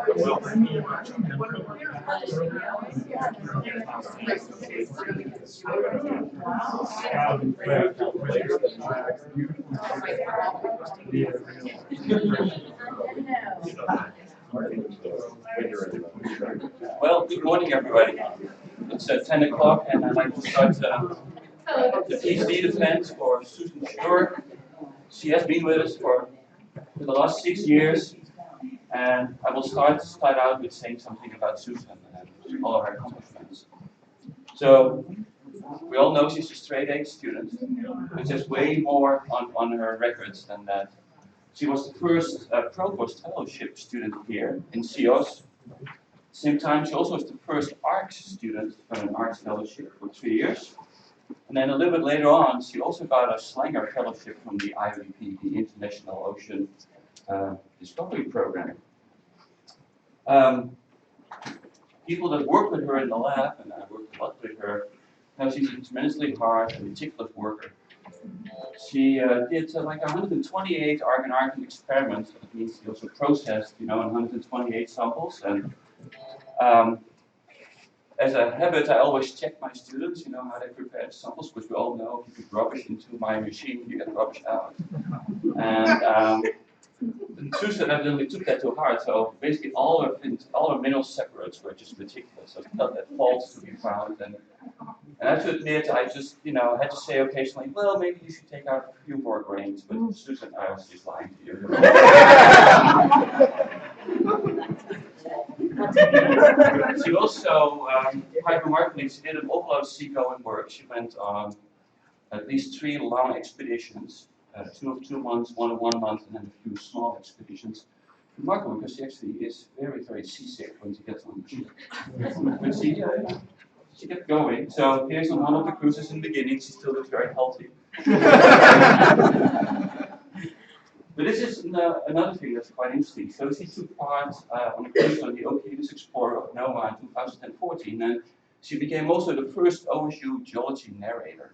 Well, good morning, everybody. It's 10 o'clock, and I'd like to start the PhD defense for Susan Schnur. She has been with us for the last 6 years, and I will start out with saying something about Susan and all of her accomplishments. So, we all know she's a straight A student, which has way more on her records than that. She was the first Provost Fellowship student here in CIOS. Same time, she also was the first ARCS student from an ARCS Fellowship for 3 years. And then a little bit later on, she also got a Slanger Fellowship from the IODP, the International Ocean Discovery Program. People that work with her in the lab, and I worked a lot with her, know she's a tremendously hard and meticulous worker. She did like 128 argon-argon experiments. That means she also processed, 128 samples. And as a habit, I always check my students, how they prepare samples, because we all know if you put rubbish into my machine, you get rubbish out. And Susan evidently took that to heart, so basically all her mineral separates were just meticulous. So not that faults to be found. And I have to admit, I just, had to say occasionally, well, maybe you should take out a few more grains, but Susan, I was just lying to you. She also, quite remarkably, she did an awful lot of seagoing work. She went on at least 3 long expeditions, 2 of 2 months, 1 of 1 month, and then a few small expeditions. Remarkable, because she actually is very, very seasick when she gets on the ship. But she kept going. So here's on one of the cruises in the beginning. She still looks very healthy. But this is another thing that's quite interesting. So she took part on a cruise on the Okeanos Explorer of NOAA in 2014, and she became also the first OSU geology narrator.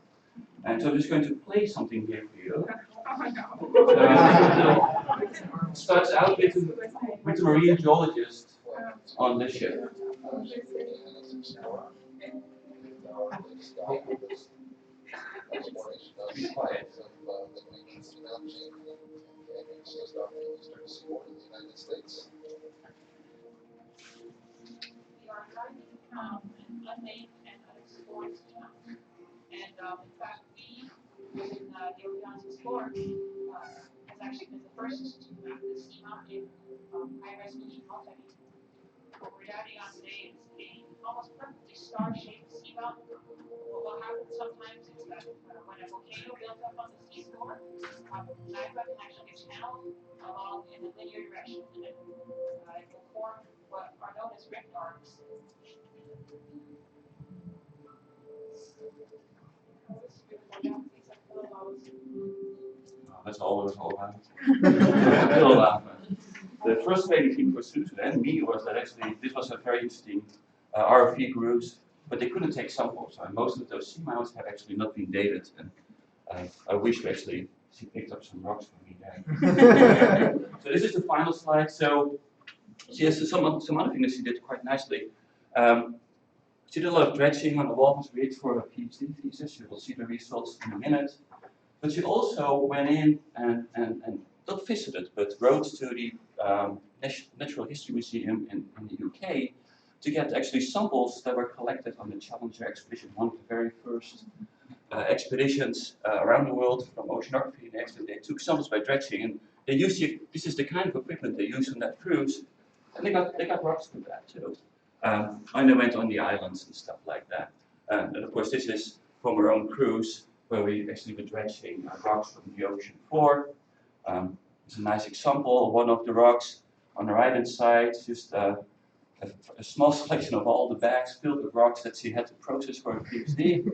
And so I'm just going to play something here for you. It starts out with the marine geologist on this ship. Be quiet. Just off the eastern seaboard of the United States. We are trying to become an unnamed and unexplored town. And in fact, we, in the Okeanos Explorer, has actually been the first to map the seamount in high resolution multimeter. What we're diving on today is a almost perfectly star-shaped seamount. But what happens sometimes is that when a volcano builds up on the seafloor, magma can actually get channeled along in a linear direction, and it will form what are known as rift arcs. That's all it was all about. The frustrating thing for Susan and me was that actually this was a very interesting RFP cruise, but they couldn't take samples. Most of those seamounts have actually not been dated, and I wish actually she picked up some rocks for me there. So this is the final slide. So she has some other things that she did quite nicely. She did a lot of dredging on the Walvis Ridge for her PhD thesis. You will see the results in a minute. But she also went in and not visited, but wrote to the Natural History Museum in the UK to get actually samples that were collected on the Challenger expedition, one of the very first expeditions around the world from oceanography. And actually they took samples by dredging, and they used this is the kind of equipment they used on that cruise, and they got rocks from that too. And they went on the islands and stuff like that. And of course, this is from our own cruise, where we actually were dredging rocks from the ocean floor. It's a nice example of one of the rocks on the right-hand side, just a small selection of all the bags filled with rocks that she had to process for her PhD.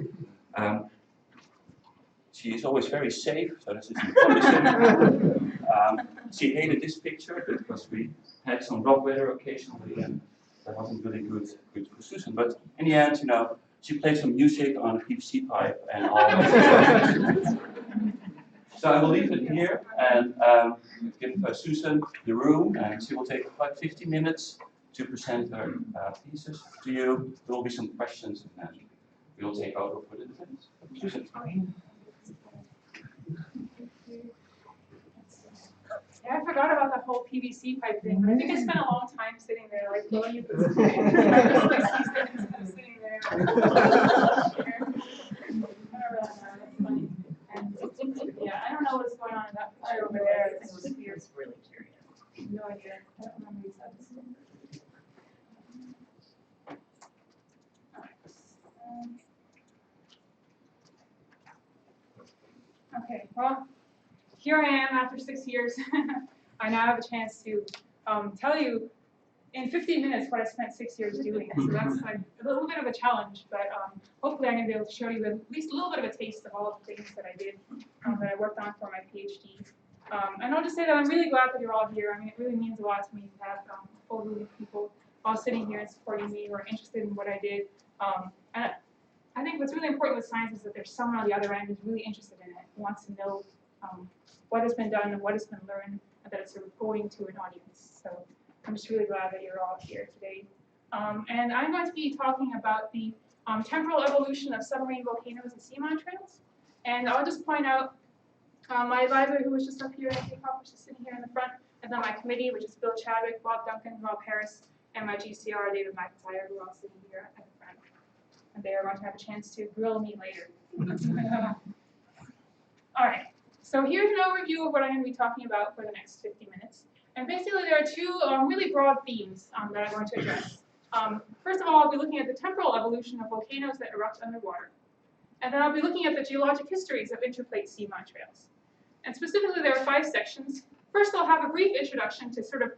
She is always very safe, so this isn't publishing. She hated this picture because we had some rock weather occasionally, and that wasn't really good for Susan. But in the end, she played some music on a PVC pipe and all. So I will leave it here and give Susan the room, and she will take about 50 minutes to present her thesis to you. There will be some questions, and then we will take over for the defense. Susan. Yeah, I forgot about that whole PVC pipe thing, but I think I spent a long time sitting there, like, blowing into the screen. I'm sitting there. That's funny. And, yeah, I don't know what's going on in that picture over there. It's just weird. It's really curious. No idea. I don't remember these others. Okay, well, here I am after 6 years. I now have a chance to tell you in 15 minutes what I spent 6 years doing. So that's like a little bit of a challenge, but hopefully I'm going to be able to show you at least a little bit of a taste of all of the things that I did, that I worked on for my PhD. And I'll just say that I'm really glad that you're all here. I mean, it really means a lot to me to have a full group of people all sitting here and supporting me who are interested in what I did. And I think what's really important with science is that there's someone on the other end who's really interested in it, who wants to know what has been done and what has been learned, and that it's sort of going to an audience. So I'm just really glad that you're all here today. And I'm going to be talking about the temporal evolution of submarine volcanoes and seamount trails. And I'll just point out my advisor, who was just up here, Anthony Copper's just sitting here in the front, and then my committee, which is Bill Chadwick, Bob Duncan, Rob Harris, and my GCR, David McIntyre, who are all sitting here at the front. And they are going to have a chance to grill me later. All right, so here's an overview of what I'm going to be talking about for the next 50 minutes. And basically there are two really broad themes that I'm going to address. First of all, I'll be looking at the temporal evolution of volcanoes that erupt underwater. And then I'll be looking at the geologic histories of interplate seamount trails. And specifically, there are 5 sections. First, I'll have a brief introduction to sort of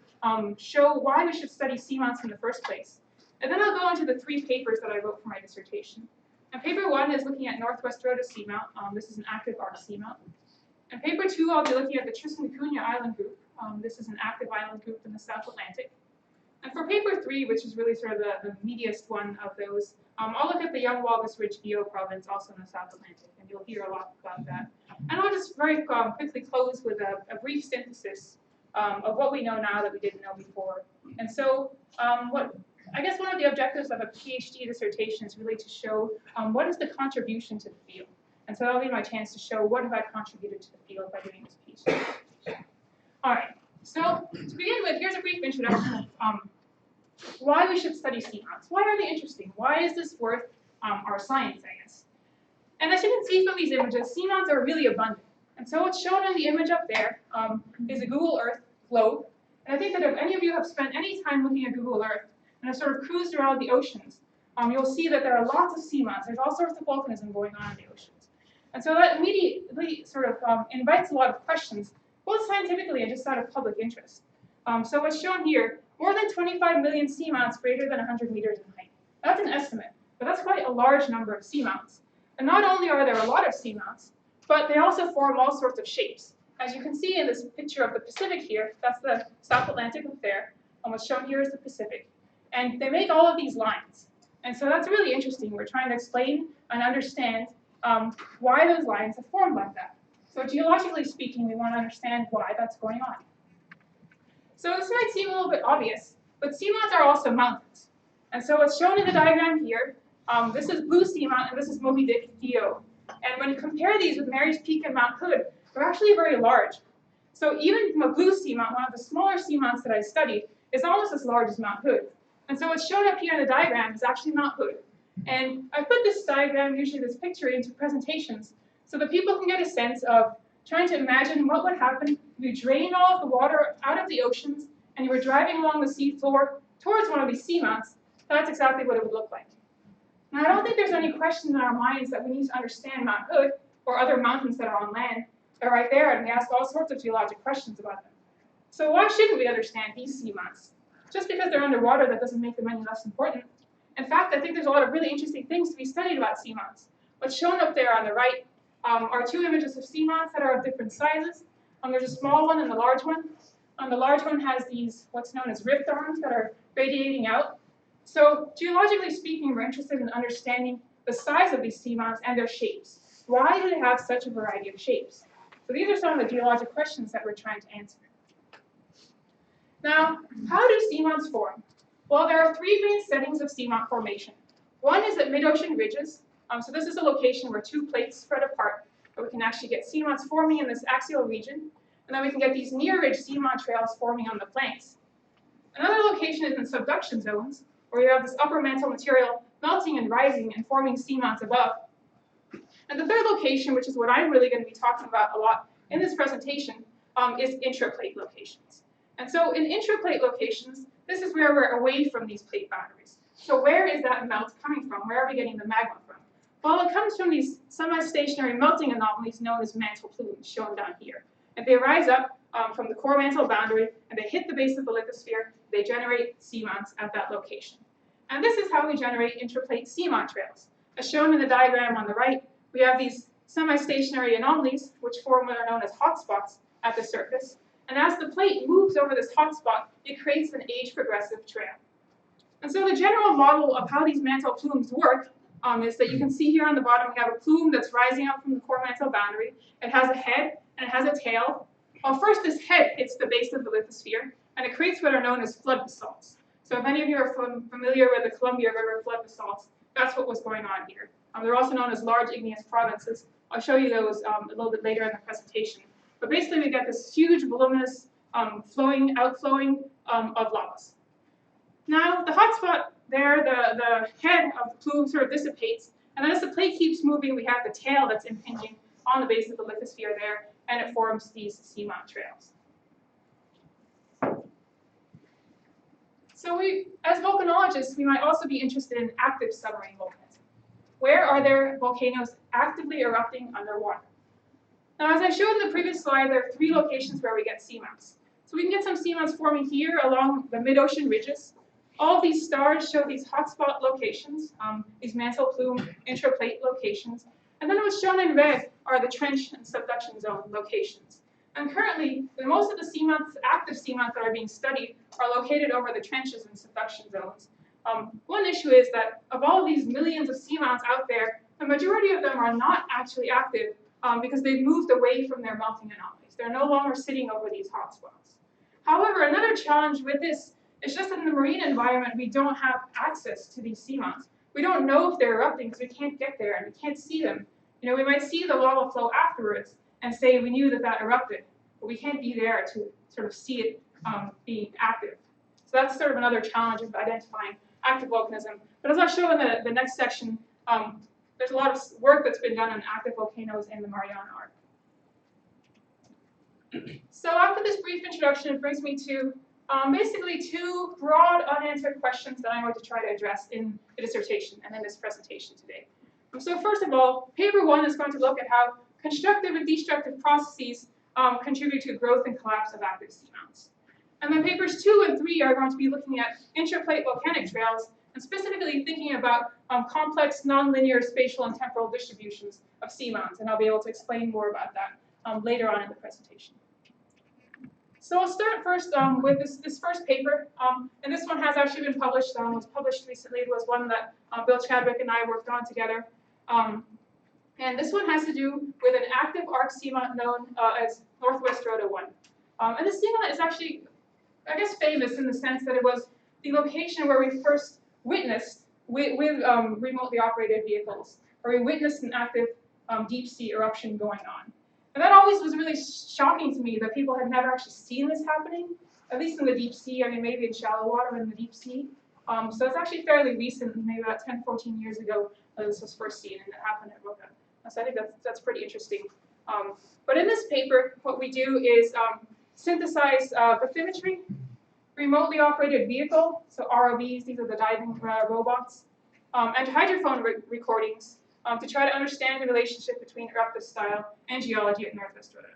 show why we should study seamounts in the first place. And then I'll go into the 3 papers that I wrote for my dissertation. And paper 1 is looking at Northwest Rhoda Seamount. This is an active arc seamount. And paper 2, I'll be looking at the Tristan da Cunha Island group. This is an active island group in the South Atlantic. And for paper 3, which is really sort of the meatiest one of those, I'll look at the Young Walvis Ridge Geo province, also in the South Atlantic, and you'll hear a lot about that. And I'll just very quickly close with a brief synthesis of what we know now that we didn't know before. And so I guess one of the objectives of a PhD dissertation is really to show what is the contribution to the field. And so that'll be my chance to show what have I contributed to the field by doing this PhD. All right, so to begin with, here's a brief introduction of why we should study seamounts. Why are they interesting? Why is this worth our science, I guess? And as you can see from these images, seamounts are really abundant. And so what's shown in the image up there is a Google Earth globe. And I think that if any of you have spent any time looking at Google Earth and have sort of cruised around the oceans, you'll see that there are lots of seamounts. There's all sorts of volcanism going on in the oceans. And so that immediately sort of invites a lot of questions, both scientifically and just out of public interest. So what's shown here, more than 25 million seamounts greater than 100 meters in height. That's an estimate, but that's quite a large number of seamounts. And not only are there a lot of seamounts, but they also form all sorts of shapes. As you can see in this picture of the Pacific here, that's the South Atlantic up there, and what's shown here is the Pacific. And they make all of these lines. And so that's really interesting. We're trying to explain and understand why those lines have formed like that. So geologically speaking, we want to understand why that's going on. So this might seem a little bit obvious, but seamounts are also mountains. And so what's shown in the diagram here, this is Blue Seamount and this is Moby Dick DO. And when you compare these with Mary's Peak and Mount Hood, they're actually very large. So even a Blue Seamount, one of the smaller seamounts that I studied, is almost as large as Mount Hood. And so what's shown up here in the diagram is actually Mount Hood. And I put this diagram, usually this picture, into presentations so that people can get a sense of trying to imagine what would happen if you drained all of the water out of the oceans and you were driving along the seafloor towards one of these seamounts. That's exactly what it would look like. Now, I don't think there's any question in our minds that we need to understand Mount Hood or other mountains that are on land. They're right there, and we ask all sorts of geologic questions about them. So why shouldn't we understand these seamounts? Just because they're underwater, that doesn't make them any less important. In fact, I think there's a lot of really interesting things to be studied about seamounts. What's shown up there on the right are 2 images of seamounts that are of different sizes. There's a small one and a large one. The large one has these, what's known as rift arms that are radiating out. So geologically speaking, we're interested in understanding the size of these seamounts and their shapes. Why do they have such a variety of shapes? So these are some of the geologic questions that we're trying to answer. Now, how do seamounts form? Well, there are three main settings of seamount formation. One is at mid-ocean ridges. So this is a location where two plates spread apart, but we can actually get seamounts forming in this axial region. And then we can get these near-ridge seamount trails forming on the flanks. Another location is in subduction zones, where you have this upper mantle material melting and rising and forming seamounts above. And the third location, which is what I'm really going to be talking about a lot in this presentation, is intraplate locations. And so in intraplate locations, this is where we're away from these plate boundaries. So where is that melt coming from? Where are we getting the magma from? Well, it comes from these semi-stationary melting anomalies known as mantle plumes, shown down here. And they rise up from the core mantle boundary, and they hit the base of the lithosphere. They generate seamounts at that location. And this is how we generate intraplate seamount trails. As shown in the diagram on the right, we have these semi-stationary anomalies, which form what are known as hotspots at the surface. And as the plate moves over this hotspot, it creates an age-progressive trail. And so the general model of how these mantle plumes work is that you can see here on the bottom, we have a plume that's rising up from the core mantle boundary. It has a head and it has a tail. Well, first this head hits the base of the lithosphere, and it creates what are known as flood basalts. So if any of you are familiar with the Columbia River flood basalts, that's what was going on here. They're also known as large igneous provinces. I'll show you those a little bit later in the presentation. But basically, we get this huge, voluminous outflowing of lavas. Now, the hotspot there, the head of the plume sort of dissipates, and then as the plate keeps moving, we have the tail that's impinging on the base of the lithosphere there, and it forms these seamount trails. So as volcanologists, we might also be interested in active submarine volcanism. Where are there volcanoes actively erupting underwater? Now, as I showed in the previous slide, there are three locations where we get seamounts. So we can get some seamounts forming here along the mid-ocean ridges. All of these stars show these hotspot locations, these mantle plume intraplate locations. And then what's shown in red are the trench and subduction zone locations. And currently, most of the seamounts, active seamounts that are being studied are located over the trenches and subduction zones. One issue is that of all of these millions of seamounts out there, the majority of them are not actually active because they've moved away from their melting anomalies. They're no longer sitting over these hotspots. However, another challenge with this is just that in the marine environment, we don't have access to these seamounts. We don't know if they're erupting because we can't get there and we can't see them. You know, we might see the lava flow afterwards and say we knew that that erupted, but we can't be there to sort of see it being active. So that's sort of another challenge of identifying active volcanism. But as I'll show in the next section, there's a lot of work that's been done on active volcanoes in the Mariana Arc. So after this brief introduction, it brings me to basically two broad unanswered questions that I'm going to try to address in the dissertation and in this presentation today. So first of all, paper one is going to look at how constructive and destructive processes contribute to growth and collapse of active seamounts. And then papers 2 and 3 are going to be looking at intraplate volcanic trails and specifically thinking about complex nonlinear spatial and temporal distributions of seamounts. And I'll be able to explain more about that later on in the presentation. So I'll start first with this first paper, and this one has actually been published, was published recently. It was one that Bill Chadwick and I worked on together. And this one has to do with an active arc seamount known as Northwest Rota 1. And this seamount is actually, I guess, famous in the sense that it was the location where we first witnessed, with remotely operated vehicles, where we witnessed an active deep sea eruption going on. And that always was really shocking to me that people had never actually seen this happening, at least in the deep sea. I mean, maybe in shallow water in the deep sea. So it's actually fairly recent, maybe about 10, 14 years ago, that this was first seen, and it happened at Roca. So I think that's pretty interesting. But in this paper, what we do is synthesize bathymetry, remotely operated vehicle, so ROVs, these are the diving robots, and hydrophone recordings to try to understand the relationship between eruptive style and geology at Northwest Rota.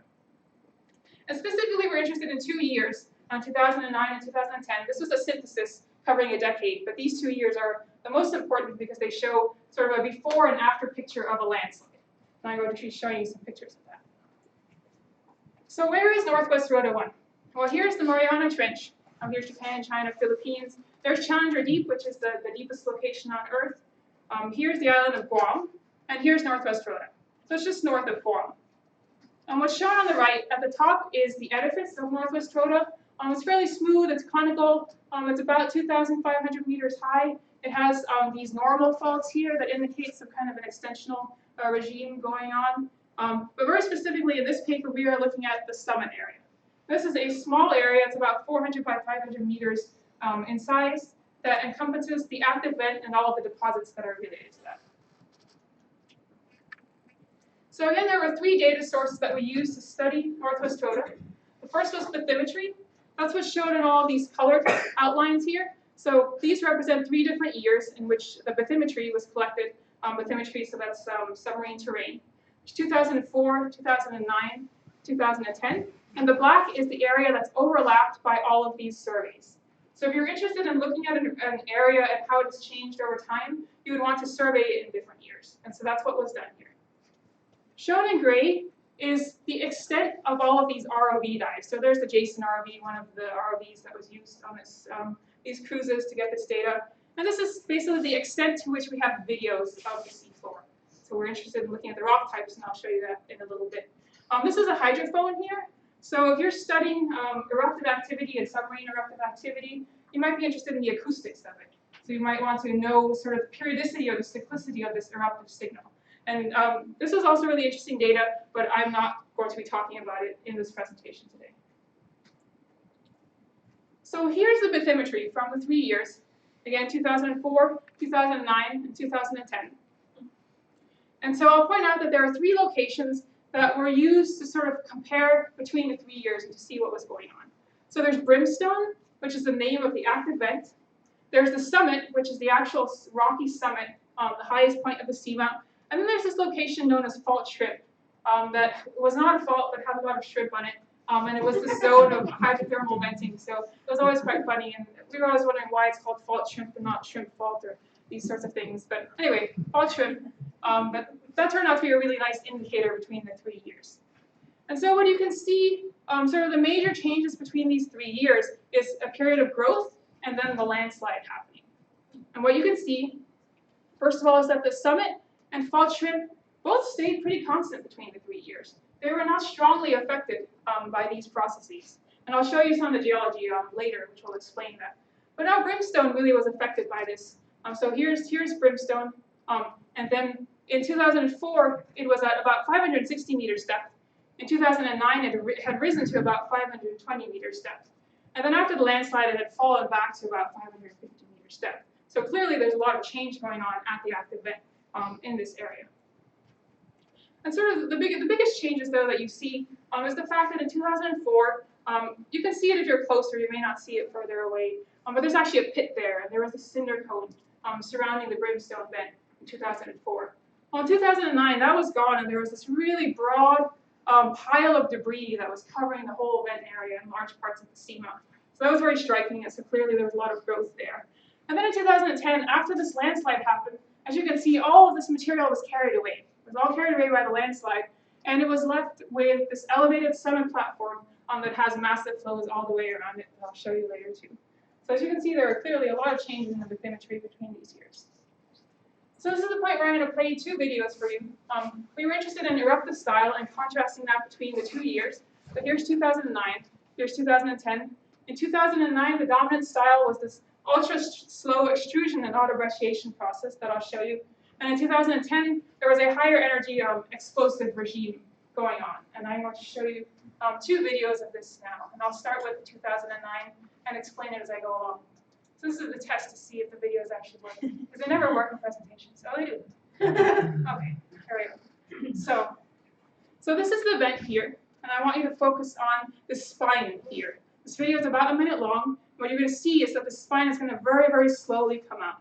And specifically, we're interested in 2 years, 2009 and 2010. This was a synthesis covering a decade, but these 2 years are the most important because they show sort of a before and after picture of a landslide. And I'm going to be showing you some pictures of that. So where is Northwest Rota 1? Well, here's the Mariana Trench. Here's Japan, China, Philippines. There's Challenger Deep, which is the deepest location on Earth. Here's the island of Guam, and here's Northwest Rota. So it's just north of Guam. And what's shown on the right, at the top is the edifice of Northwest Troda. It's fairly smooth, it's conical, it's about 2,500 meters high. It has these normal faults here that indicate some kind of an extensional regime going on. But very specifically in this paper, we are looking at the summit area. This is a small area, it's about 400 by 500 meters in size, that encompasses the active vent and all of the deposits that are related to that. So again, there were 3 data sources that we used to study Northwest Troda. The first was bathymetry. That's what's shown in all these colored outlines here. So these represent 3 different years in which the bathymetry was collected. Bathymetry, so that's submarine terrain. 2004, 2009, 2010. And the black is the area that's overlapped by all of these surveys. So if you're interested in looking at an area and how it has changed over time, you would want to survey it in different years. And so that's what was done here. Shown in gray is the extent of all of these ROV dives. So there's the Jason ROV, one of the ROVs that was used on this, these cruises to get this data. And this is basically the extent to which we have videos of the seafloor. So we're interested in looking at the rock types, and I'll show you that in a little bit. This is a hydrophone here. So if you're studying eruptive activity and submarine eruptive activity, you might be interested in the acoustics of it. So you might want to know sort of the periodicity or the cyclicity of this eruptive signal. And this is also really interesting data, but I'm not going to be talking about it in this presentation today. So here's the bathymetry from the 3 years. Again, 2004, 2009, and 2010. And so I'll point out that there are 3 locations that were used to sort of compare between the 3 years and to see what was going on. So there's Brimstone, which is the name of the active vent. There's the summit, which is the actual rocky summit, the highest point of the seamount. And then there's this location known as Fault Shrimp that was not a fault but had a lot of shrimp on it. And it was the zone of hydrothermal venting. So it was always quite funny. And we were always wondering why it's called Fault Shrimp and not Shrimp Fault or these sorts of things. But anyway, Fault Shrimp. But that turned out to be a really nice indicator between the 3 years. And so what you can see, sort of the major changes between these 3 years is a period of growth and then the landslide happening. And what you can see, first of all, is that the summit and Fault Shrimp both stayed pretty constant between the 3 years. They were not strongly affected by these processes. And I'll show you some of the geology later, which will explain that. But now Brimstone really was affected by this. So here's Brimstone. And then in 2004, it was at about 560 meters depth. In 2009, it had risen to about 520 meters depth. And then after the landslide, it had fallen back to about 550 meters depth. So clearly, there's a lot of change going on at the active vent in this area. And sort of the biggest changes, though, that you see is the fact that in 2004, you can see it if you're closer. You may not see it further away. But there's actually a pit there, and there was a cinder cone surrounding the Brimstone vent in 2004. Well, in 2009, that was gone, and there was this really broad pile of debris that was covering the whole vent area and large parts of the seamount. So that was very striking, and so clearly there was a lot of growth there. And then in 2010, after this landslide happened, as you can see, all of this material was carried away. It was all carried away by the landslide, and it was left with this elevated summit platform that has massive flows all the way around it, that I'll show you later too. So as you can see, there are clearly a lot of changes in the bathymetry between these years. So this is the point where I'm going to play 2 videos for you. We were interested in eruptive style and contrasting that between the 2 years. So here's 2009, here's 2010. In 2009, the dominant style was this ultra-slow extrusion and autobrecciation process that I'll show you. And in 2010, there was a higher energy explosive regime going on. And I'm going to show you 2 videos of this now. And I'll start with 2009 and explain it as I go along. So this is the test to see if the videos actually work. Because they never work in presentations. Oh, they do. Okay, here we go. So this is the vent here. And I want you to focus on the spine here. This video is about a minute long. What you're going to see is that the spine is going to very, very slowly come out.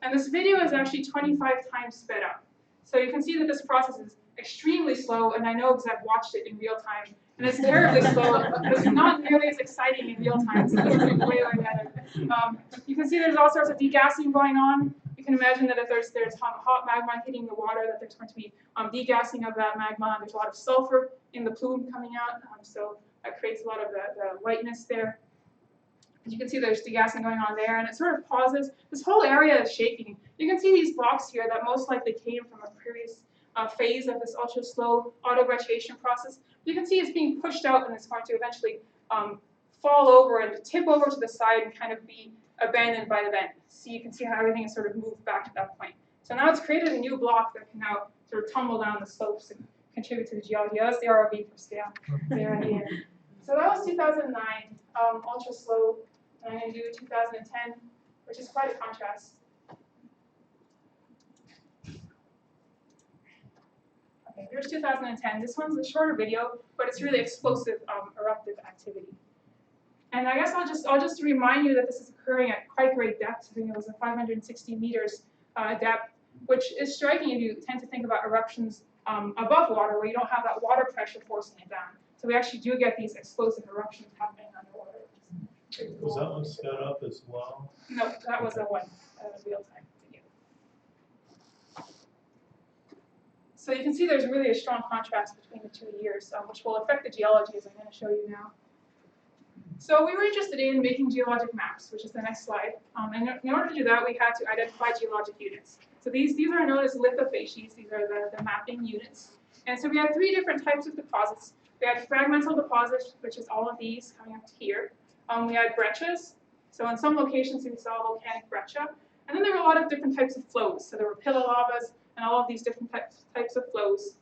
And this video is actually 25 times sped up. So you can see that this process is extremely slow, and I know because I've watched it in real time. And it's terribly slow. It's not nearly as exciting in real time, so it's way, way better. You can see there's all sorts of degassing going on. You can imagine that if there's hot magma hitting the water, that there's going to be degassing of that magma. There's a lot of sulfur in the plume coming out, so that creates a lot of the whiteness there. As you can see, there's degassing going on there, and it sort of pauses. This whole area is shaking. You can see these blocks here that most likely came from a previous phase of this ultra-slow auto-brecciation process. You can see it's being pushed out, and it's going to eventually fall over and tip over to the side and kind of be abandoned by the vent. So you can see how everything is sort of moved back to that point. So now it's created a new block that can now sort of tumble down the slopes and contribute to the geology. That's the ROV for scale there in the end. So that was 2009, ultra slow, and I'm going to do 2010, which is quite a contrast. Okay, here's 2010. This one's a shorter video, but it's really explosive eruptive activity. And I guess I'll just remind you that this is occurring at quite great depth. I think it was a 560 meters depth, which is striking if you tend to think about eruptions above water, where you don't have that water pressure forcing it down. So we actually do get these explosive eruptions happening underwater. Was that one sped up as well? No, that was a real-time video. So you can see there's really a strong contrast between the 2 years, which will affect the geology, as I'm going to show you now. So we were interested in making geologic maps, which is the next slide. And in order to do that, we had to identify geologic units. So these are known as lithofacies. These are the mapping units. And so we had 3 different types of deposits. We had fragmental deposits, which is all of these coming up to here. We had breccias. So in some locations, we saw volcanic breccia. And then there were a lot of different types of flows. So there were pillow lavas and all of these different types of flows.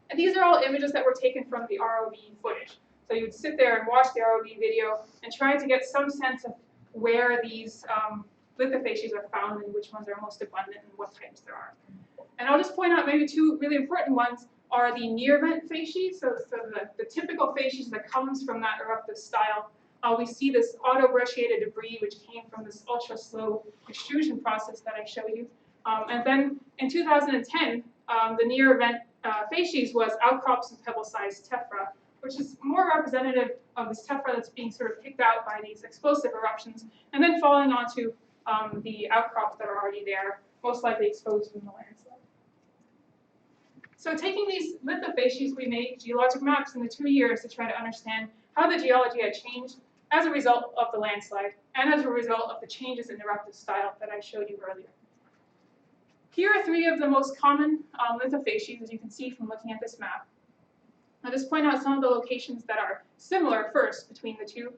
And these are all images that were taken from the ROV footage. So you would sit there and watch the ROV video and try to get some sense of where these lithofacies are found and which ones are most abundant and what types there are. And I'll just point out maybe 2 really important ones are the near vent facies. So the typical facies that comes from that eruptive style. We see this auto-brecciated debris which came from this ultra-slow extrusion process that I showed you. And then in 2010, the near vent facies was outcrops and pebble-sized tephra, which is more representative of this tephra that's being sort of kicked out by these explosive eruptions, and then falling onto the outcrops that are already there, most likely exposed from the landslide. So taking these lithofacies, we made geologic maps in the 2 years to try to understand how the geology had changed as a result of the landslide and as a result of the changes in eruptive style that I showed you earlier. Here are 3 of the most common lithofacies, as you can see from looking at this map. I'll just point out some of the locations that are similar first between the 2.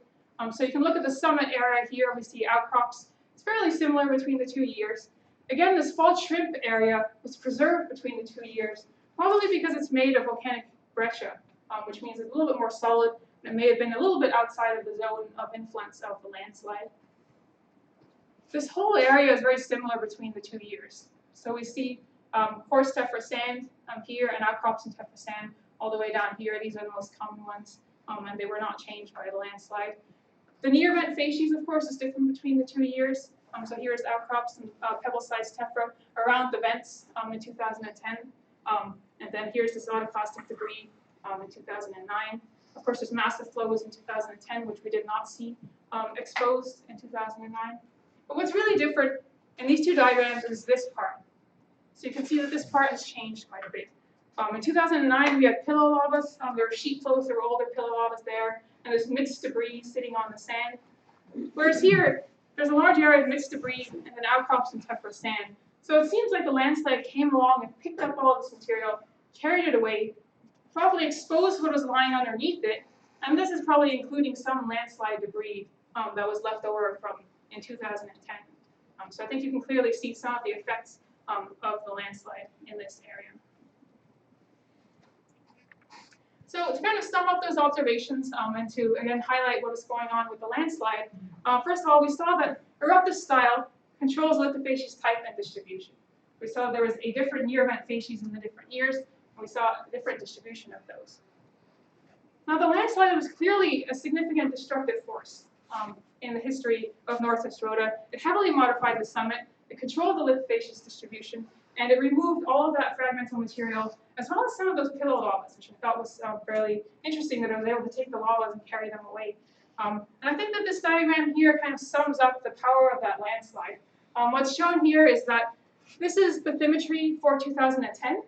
So you can look at the summit area here. We see outcrops. It's fairly similar between the 2 years. Again, this fault shrimp area was preserved between the 2 years, probably because it's made of volcanic breccia, which means it's a little bit more solid, and it may have been a little bit outside of the zone of influence of the landslide. This whole area is very similar between the 2 years. So we see coarse tephra sand here and outcrops and tephra sand all the way down here. These are the most common ones, and they were not changed by the landslide. The near vent facies, of course, is different between the 2 years. So here's outcrops and pebble-sized tephra around the vents in 2010. And then here's this autoclastic debris in 2009. Of course, there's massive flows in 2010, which we did not see exposed in 2009. But what's really different in these 2 diagrams is this part. So you can see that this part has changed quite a bit. In 2009, we had pillow lavas. There were sheet flows, there were older pillow lavas there, and there's mixed debris sitting on the sand. Whereas here, there's a large area of mixed debris and then outcrops and tephra sand. So it seems like the landslide came along and picked up all this material, carried it away, probably exposed what was lying underneath it, and this is probably including some landslide debris that was left over from in 2010. So I think you can clearly see some of the effects of the landslide in this area. So to kind of sum up those observations and to again highlight what is going on with the landslide, first of all, we saw that eruptive style controls lithofacies type and distribution. We saw there was a different near vent facies in the different years, and we saw a different distribution of those. Now the landslide was clearly a significant destructive force in the history of Northwest Rhoda. It heavily modified the summit, it controlled the lithofacies distribution, and it removed all of that fragmental material, as well as some of those pillow lavas, which I thought was fairly interesting that I was able to take the lavas and carry them away. And I think that this diagram here kind of sums up the power of that landslide. What's shown here is that this is bathymetry for 2010.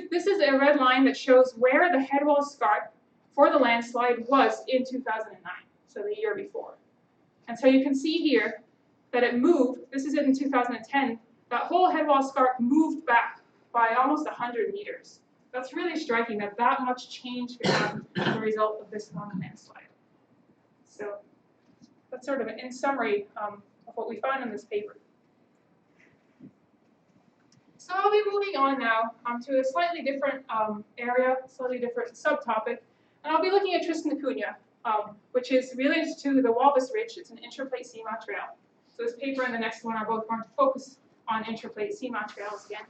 This is a red line that shows where the headwall scarp for the landslide was in 2009, so the year before. And so you can see here that it moved. This is it in 2010. That whole headwall scarp moved back by almost 100 meters. That's really striking that that much change could happen as a result of this one landslide. So that's sort of an in summary of what we found in this paper. So I'll be moving on now to a slightly different area, slightly different subtopic, and I'll be looking at Tristan da Cunha, which is related to the Walvis Ridge. It's an intraplate seamount trail. So this paper and the next one are both going to focus on intraplate seamount trails again.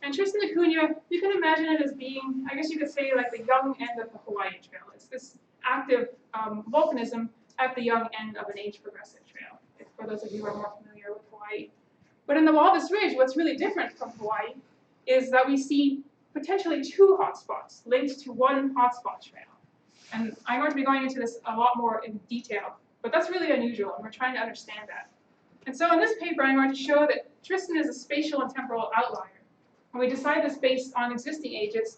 And Tristan da Cunha, you can imagine it as being, I guess you could say, like the young end of the Hawaiian Trail. It's this active volcanism at the young end of an age-progressive trail, for those of you who are more familiar with Hawaii. But in the Walvis Ridge, what's really different from Hawaii is that we see potentially two hotspots linked to one hotspot trail. And I'm going to be going into this a lot more in detail, but that's really unusual, and we're trying to understand that. And so in this paper, I'm going to show that Tristan is a spatial and temporal outlier. And we decide this based on existing ages,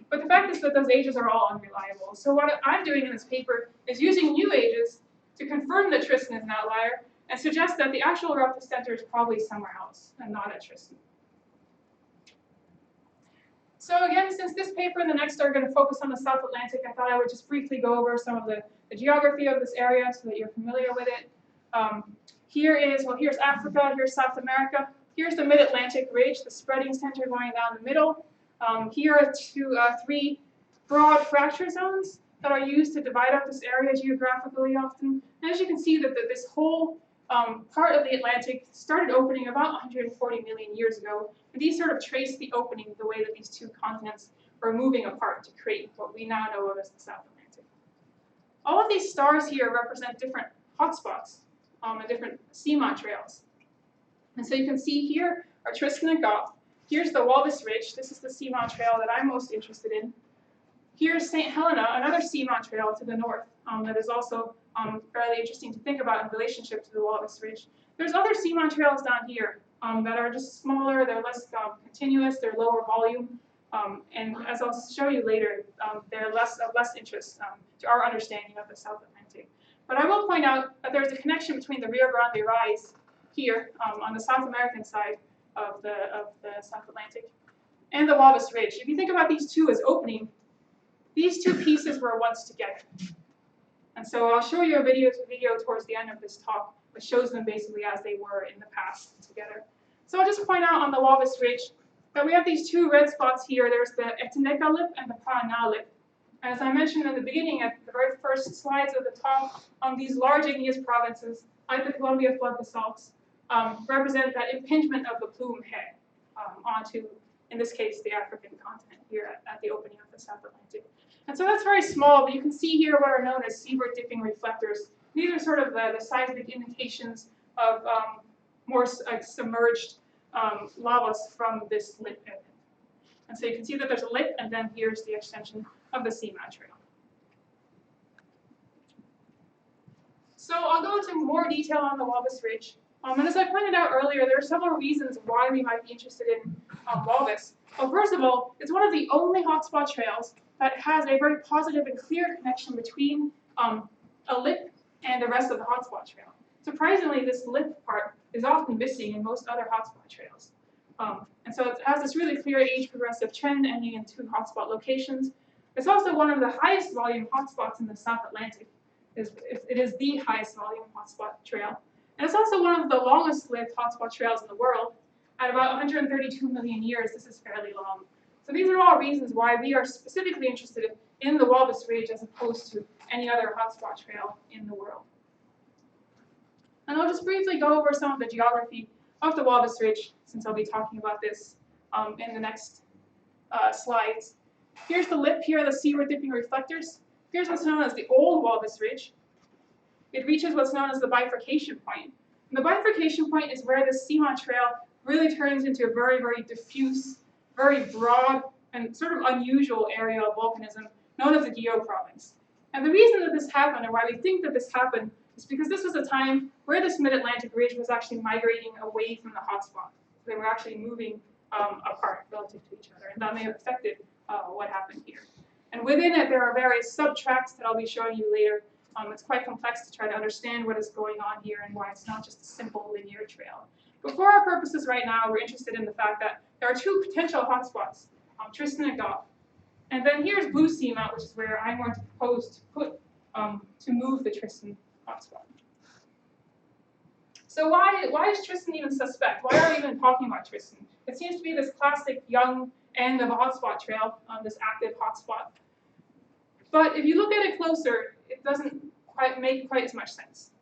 but the fact is that those ages are all unreliable. So what I'm doing in this paper is using new ages to confirm that Tristan is an outlier and suggest that the actual eruptive center is probably somewhere else and not at Tristan. So again, since this paper and the next are going to focus on the South Atlantic, I thought I would just briefly go over some of the geography of this area so that you're familiar with it. Here's Africa, here's South America, here's the Mid-Atlantic Ridge, the spreading center going down the middle. Here are three broad fracture zones that are used to divide up this area geographically often. And as you can see, that this whole part of the Atlantic started opening about 140 million years ago. And these sort of trace the opening the way that these two continents were moving apart to create what we now know of as the South Atlantic. All of these stars here represent different hotspots and different seamount trails. And so you can see here are Tristan and Gulf. Here's the Walvis Ridge. This is the seamount trail that I'm most interested in. Here's St. Helena, another seamount trail to the north that is also fairly interesting to think about in relationship to the Walvis Ridge. There's other seamount trails down here that are just smaller, they're less continuous, they're lower volume, and as I'll show you later, they're of less interest to our understanding of the South Atlantic. But I will point out that there's a connection between the Rio Grande Rise here on the South American side of the South Atlantic and the Walvis Ridge. If you think about these two as opening, these two pieces were once together. And so I'll show you a video towards the end of this talk which shows them basically as they were in the past together. So I'll just point out on the Walvis Ridge that we have these two red spots here. There's the Etineka lip and the Paraná lip. And as I mentioned in the beginning, at the very first slides of the talk, these large igneous provinces, like the Columbia flood basalts, represent that impingement of the plume head onto, in this case, the African continent here at the opening of the South Atlantic. And so that's very small, but you can see here what are known as seaward dipping reflectors. These are sort of the seismic indications of more submerged lavas from this lip. And so you can see that there's a lip, and then here's the extension of the seamount trail. So I'll go into more detail on the Walvis Ridge. And as I pointed out earlier, there are several reasons why we might be interested in Walvis. Well, first of all, it's one of the only hotspot trails that has a very positive and clear connection between a lip and the rest of the hotspot trail. Surprisingly, this lip part is often missing in most other hotspot trails. And so it has this really clear age-progressive trend ending in two hotspot locations. It's also one of the highest volume hotspots in the South Atlantic. It is the highest volume hotspot trail. And it's also one of the longest lived hotspot trails in the world. At about 132 million years, this is fairly long. So these are all reasons why we are specifically interested in the Walvis Ridge as opposed to any other hotspot trail in the world. And I'll just briefly go over some of the geography of the Walvis Ridge, since I'll be talking about this in the next slides. Here's the lip, here are the seaward dipping reflectors. Here's what's known as the old Walvis Ridge. It reaches what's known as the bifurcation point. And the bifurcation point is where this seamount trail really turns into a very, very diffuse, very broad, and sort of unusual area of volcanism known as the Guyot province. And the reason that this happened, and why we think that this happened, is because this was a time where this mid-Atlantic ridge was actually migrating away from the hotspot. They were actually moving apart relative to each other, and that may have affected what happened here. And within it, there are various sub-tracks that I'll be showing you later. It's quite complex to try to understand what is going on here and why it's not just a simple linear trail. But for our purposes right now, we're interested in the fact that there are two potential hotspots, Tristan and Goff. And then here's blue seamount, which is where I'm going to propose to put to move the Tristan hotspot. So why is Tristan even suspect? Why are we even talking about Tristan? It seems to be this classic young end of a hotspot trail, this active hotspot. But if you look at it closer, it doesn't quite make quite as much sense.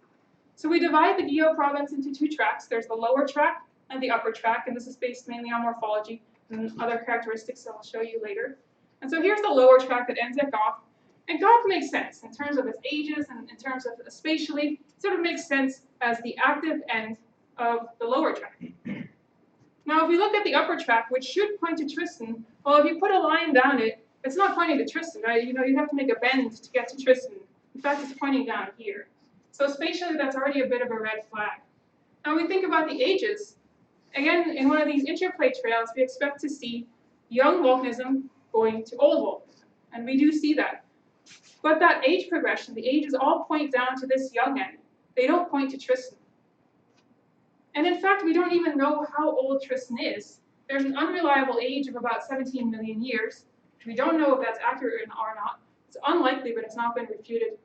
So we divide the Guyot province into two tracts. There's the lower tract and the upper tract, and this is based mainly on morphology and other characteristics that I'll show you later. And so here's the lower tract that ends at Goff. And Goff makes sense in terms of its ages and in terms of spatially, it sort of makes sense as the active end of the lower tract. Now, if we look at the upper tract, which should point to Tristan, well, if you put a line down it, it's not pointing to Tristan, right? You have to make a bend to get to Tristan. In fact, it's pointing down here. So spatially, that's already a bit of a red flag. Now, when we think about the ages, again, in one of these interplay trails, we expect to see young volcanism going to old volcanism, and we do see that. But that age progression, the ages all point down to this young end. They don't point to Tristan. And in fact, we don't even know how old Tristan is. There's an unreliable age of about 17 million years. We don't know if that's accurate or not. It's unlikely, but it's not been refuted.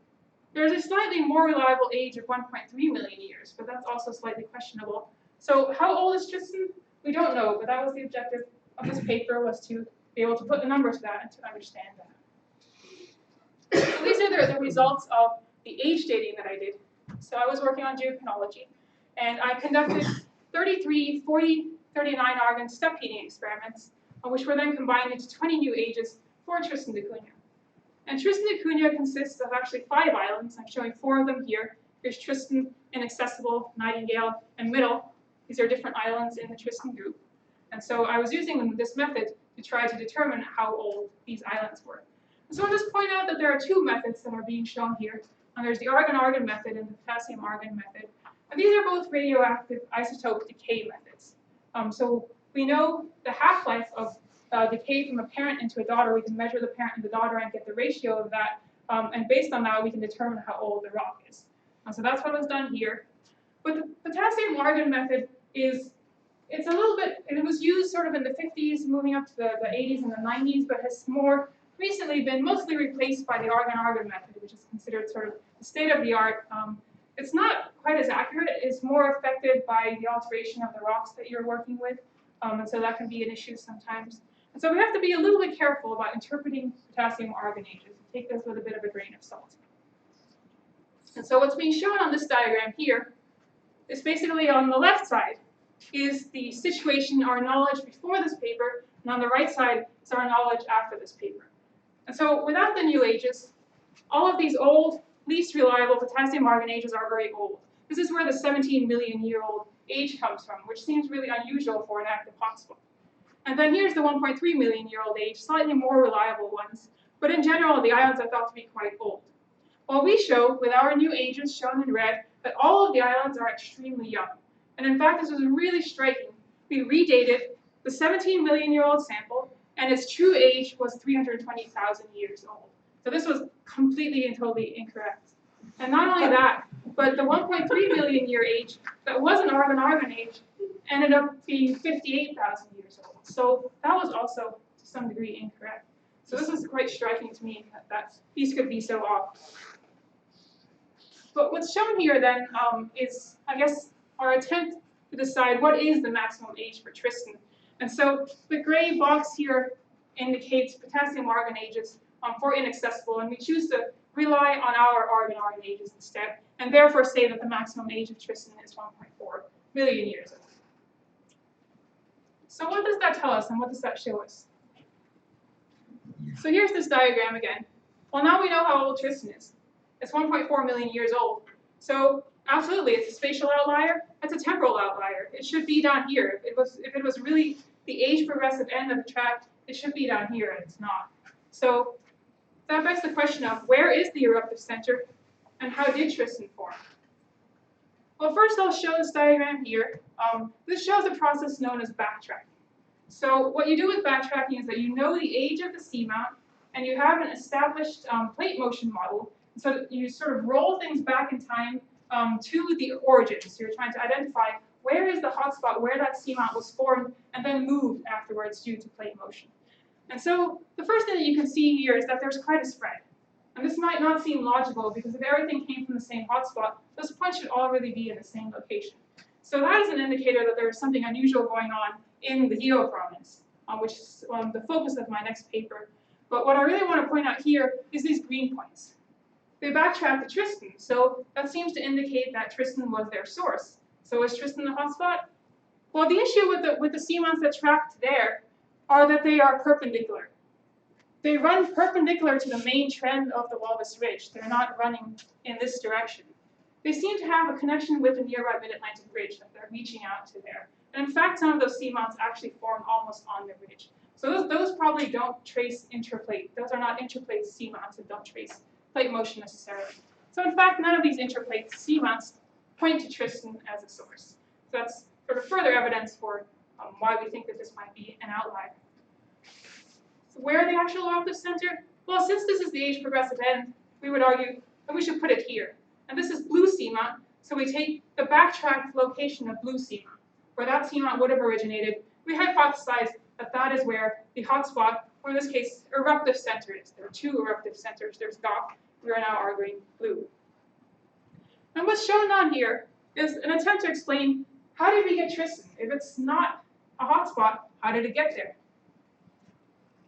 There's a slightly more reliable age of 1.3 million years, but that's also slightly questionable. So how old is Tristan? We don't know, but that was the objective of this paper, was to be able to put a number to that and to understand that. So these are the results of the age dating that I did. So I was working on geochronology, and I conducted 33, 40, 39 argon step heating experiments, which were then combined into 20 new ages for Tristan da Cunha. And Tristan da Cunha consists of actually 5 islands. I'm showing 4 of them here. Here's Tristan, Inaccessible, Nightingale, and Middle. These are different islands in the Tristan group. And so I was using this method to try to determine how old these islands were. And so I'll just point out that there are 2 methods that are being shown here. And there's the argon-argon method and the potassium-argon method. And these are both radioactive isotope decay methods. So we know the half-life of decay from a parent into a daughter. We can measure the parent and the daughter and get the ratio of that. And based on that, we can determine how old the rock is. So that's what was done here. But the potassium-argon method it's a little bit, it was used sort of in the 50s, moving up to the 80s and the 90s, but has more recently been mostly replaced by the argon-argon method, which is considered sort of the state-of-the-art. It's not quite as accurate. It's more affected by the alteration of the rocks that you're working with, and so that can be an issue sometimes. And so we have to be a little bit careful about interpreting potassium-argon ages. Take this with a bit of a grain of salt. And so what's being shown on this diagram here is basically on the left side is the situation, our knowledge before this paper, and on the right side is our knowledge after this paper. And so without the new ages, all of these old, least reliable potassium-argon ages are very old. This is where the 17-million-year-old age comes from, which seems really unusual for an active hotspot. And then here's the 1.3 million-year-old age, slightly more reliable ones, but in general, the islands are thought to be quite old. Well, we show, with our new ages shown in red, that all of the islands are extremely young. And in fact, this was really striking. We redated the 17-million-year-old sample, and its true age was 320,000 years old. So this was completely and totally incorrect. And not only that, but the 1.3 million-year age that was an argon-argon age ended up being 58,000 years old. So that was also, to some degree, incorrect. So this is quite striking to me that these could be so off. But what's shown here then is, I guess, our attempt to decide what is the maximum age for Tristan. And so the gray box here indicates potassium-argon ages for inaccessible, and we choose to rely on our argon-argon ages instead, and therefore say that the maximum age of Tristan is 1.4 million years old. So what does that tell us, and what does that show us? So here's this diagram again. Well, now we know how old Tristan is. It's 1.4 million years old. So absolutely, it's a spatial outlier. It's a temporal outlier. It should be down here. If it was really the age-progressive end of the tract, it should be down here, and it's not. So that begs the question of where is the eruptive center, and how did Tristan form? Well, first I'll show this diagram here. This shows a process known as backtracking. So what you do with backtracking is that you know the age of the seamount, and you have an established plate motion model. So you sort of roll things back in time to the origin. So you're trying to identify where is the hotspot where that seamount was formed and then moved afterwards due to plate motion. And so the first thing that you can see here is that there's quite a spread. And this might not seem logical because if everything came from the same hotspot, those points should all really be in the same location. So that is an indicator that there is something unusual going on in the geoprovince, which is the focus of my next paper. But what I really want to point out here is these green points. They backtrack to Tristan, so that seems to indicate that Tristan was their source. So is Tristan the hotspot? Well, the issue with the seamounts that tracked there are that they are perpendicular. They run perpendicular to the main trend of the Walvis Ridge. They're not running in this direction. They seem to have a connection with the nearby Mid-Atlantic Ridge that they're reaching out to there. And in fact, some of those seamounts actually form almost on the ridge. So those probably don't trace interplate. Those are not interplate seamounts that don't trace plate motion necessarily. So in fact, none of these interplate seamounts point to Tristan as a source. So that's sort of further evidence for why we think that this might be an outlier. So where are the actual Walvis center? Well, since this is the age progressive end, we would argue that we should put it here. And this is blue seamount, so we take the backtracked location of blue seamount, where that seamount would have originated. We hypothesize that that is where the hotspot, or in this case, eruptive center is. There are two eruptive centers. There's Goth. We are now arguing blue. And what's shown on here is an attempt to explain how did we get Tristan? If it's not a hotspot, how did it get there?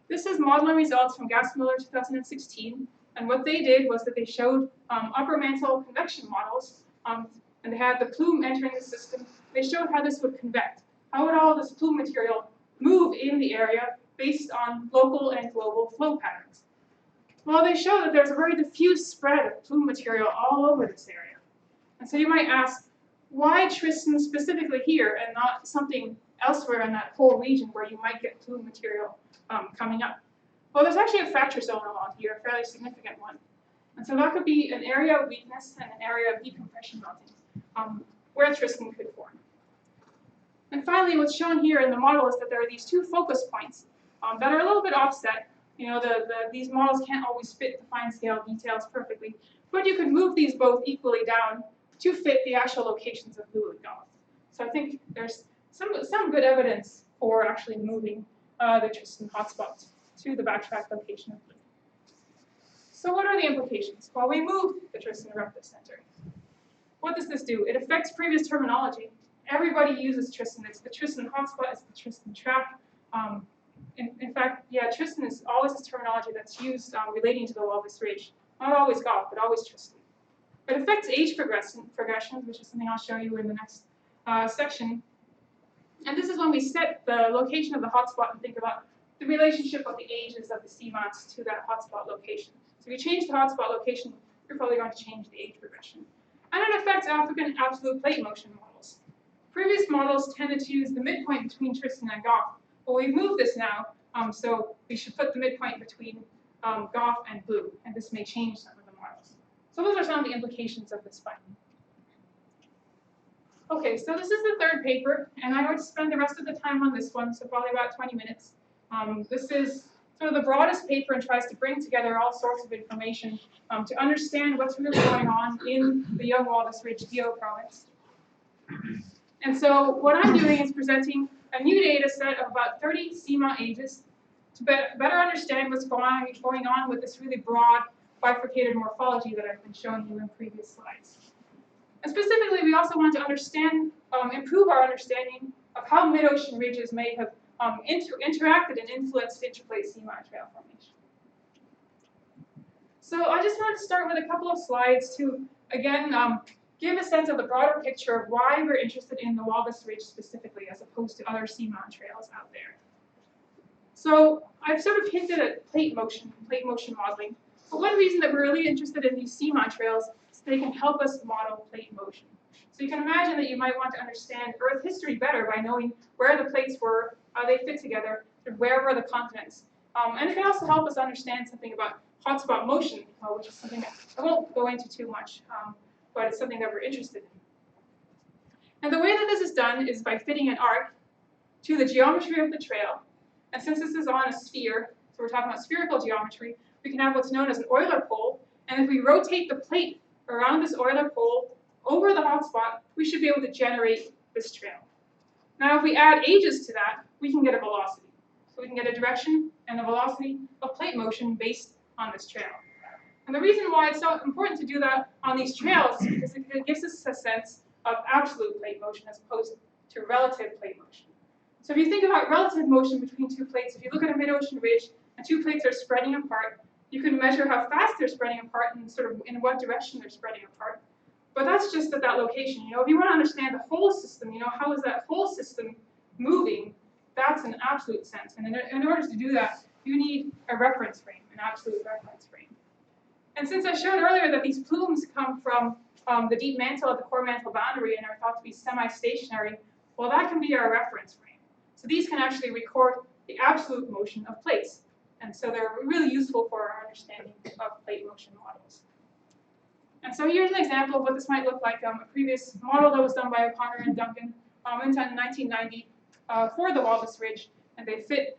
This is modeling results from Gassmiller 2016. And what they did was that they showed upper mantle convection models, and they had the plume entering the system. They showed how this would convect. How would all this plume material move in the area based on local and global flow patterns? Well, they show that there's a very diffuse spread of plume material all over this area. And so you might ask, why Tristan specifically here and not something elsewhere in that whole region where you might get plume material coming up? Well, there's actually a fracture zone along here, a fairly significant one. And so that could be an area of weakness and an area of decompression melting where Tristan could form. And finally, what's shown here in the model is that there are these two focus points that are a little bit offset. You know, these models can't always fit the fine scale details perfectly, but you could move these both equally down to fit the actual locations of blue and Goth. So I think there's some good evidence for actually moving the Tristan hotspots to the backtrack location of blue. So what are the implications? Well, we moved the Tristan eruptive center. What does this do? It affects previous terminology. Everybody uses Tristan. It's the Tristan hotspot, it's the Tristan trap. In fact, yeah, Tristan is always this terminology that's used relating to the Walvis Ridge. Not always Goth, but always Tristan. It affects age progressions, which is something I'll show you in the next section. And this is when we set the location of the hotspot and think about the relationship of the ages of the seamounts to that hotspot location. So if you change the hotspot location, you're probably going to change the age progression. And it affects African absolute plate motion models. Previous models tended to use the midpoint between Tristan and Goth. Well, we've moved this now, so we should put the midpoint between Goth and blue, and this may change some of the models. So those are some of the implications of this finding. Okay, so this is the third paper, and I'm going to spend the rest of the time on this one, so probably about 20 minutes. This is sort of the broadest paper and tries to bring together all sorts of information to understand what's really going on in the young Walvis Ridge geoprovince. And so what I'm doing is presenting a new data set of about 30 seamount ages to better understand what's going on with this really broad bifurcated morphology that I've been showing you in previous slides. And specifically, we also want to understand, improve our understanding of how mid-ocean ridges may have interacted and influenced interplate seamount trail formation. So I just wanted to start with a couple of slides to, again, give a sense of the broader picture of why we're interested in the Walvis Ridge specifically, as opposed to other seamount trails out there. So I've sort of hinted at plate motion modeling. But one reason that we're really interested in these seamount trails is they can help us model plate motion. So you can imagine that you might want to understand Earth history better by knowing where the plates were, how they fit together, and where were the continents. And it can also help us understand something about hotspot motion, which is something that I won't go into too much, but it's something that we're interested in. And the way that this is done is by fitting an arc to the geometry of the trail. And since this is on a sphere, so we're talking about spherical geometry, we can have what's known as an Euler pole. And if we rotate the plate around this Euler pole over the hotspot, we should be able to generate this trail. Now if we add ages to that, we can get a velocity. So we can get a direction and a velocity of plate motion based on this trail. And the reason why it's so important to do that on these trails is because it gives us a sense of absolute plate motion as opposed to relative plate motion. So if you think about relative motion between two plates, if you look at a mid-ocean ridge and two plates are spreading apart, you can measure how fast they're spreading apart and sort of in what direction they're spreading apart. But that's just at that location. You know, if you want to understand the whole system, you know, how is that whole system moving, that's an absolute sense. And in order to do that, you need a reference frame, an absolute reference frame. And since I showed earlier that these plumes come from the deep mantle at the core mantle boundary and are thought to be semi-stationary, well, that can be our reference frame. So these can actually record the absolute motion of plates. And so they're really useful for our understanding of plate motion models. And so here's an example of what this might look like. A previous model that was done by O'Connor and Duncan in 1990 for the Walvis Ridge, and they fit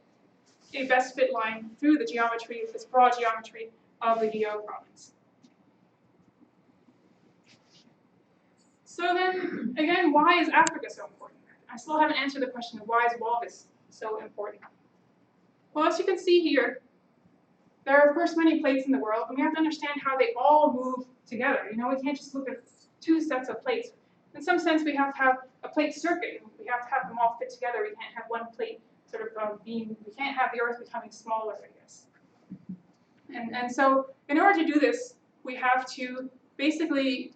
a best fit line through the geometry, this broad geometry of the Guyot province. So then, again, why is Africa so important? I still haven't answered the question of why is Walvis so important. Well, as you can see here, there are of course many plates in the world, and we have to understand how they all move together. You know, we can't just look at two sets of plates. In some sense, we have to have a plate circuit. We have to have them all fit together. We can't have one plate sort of we can't have the Earth becoming smaller, I guess. And so in order to do this, we have to basically,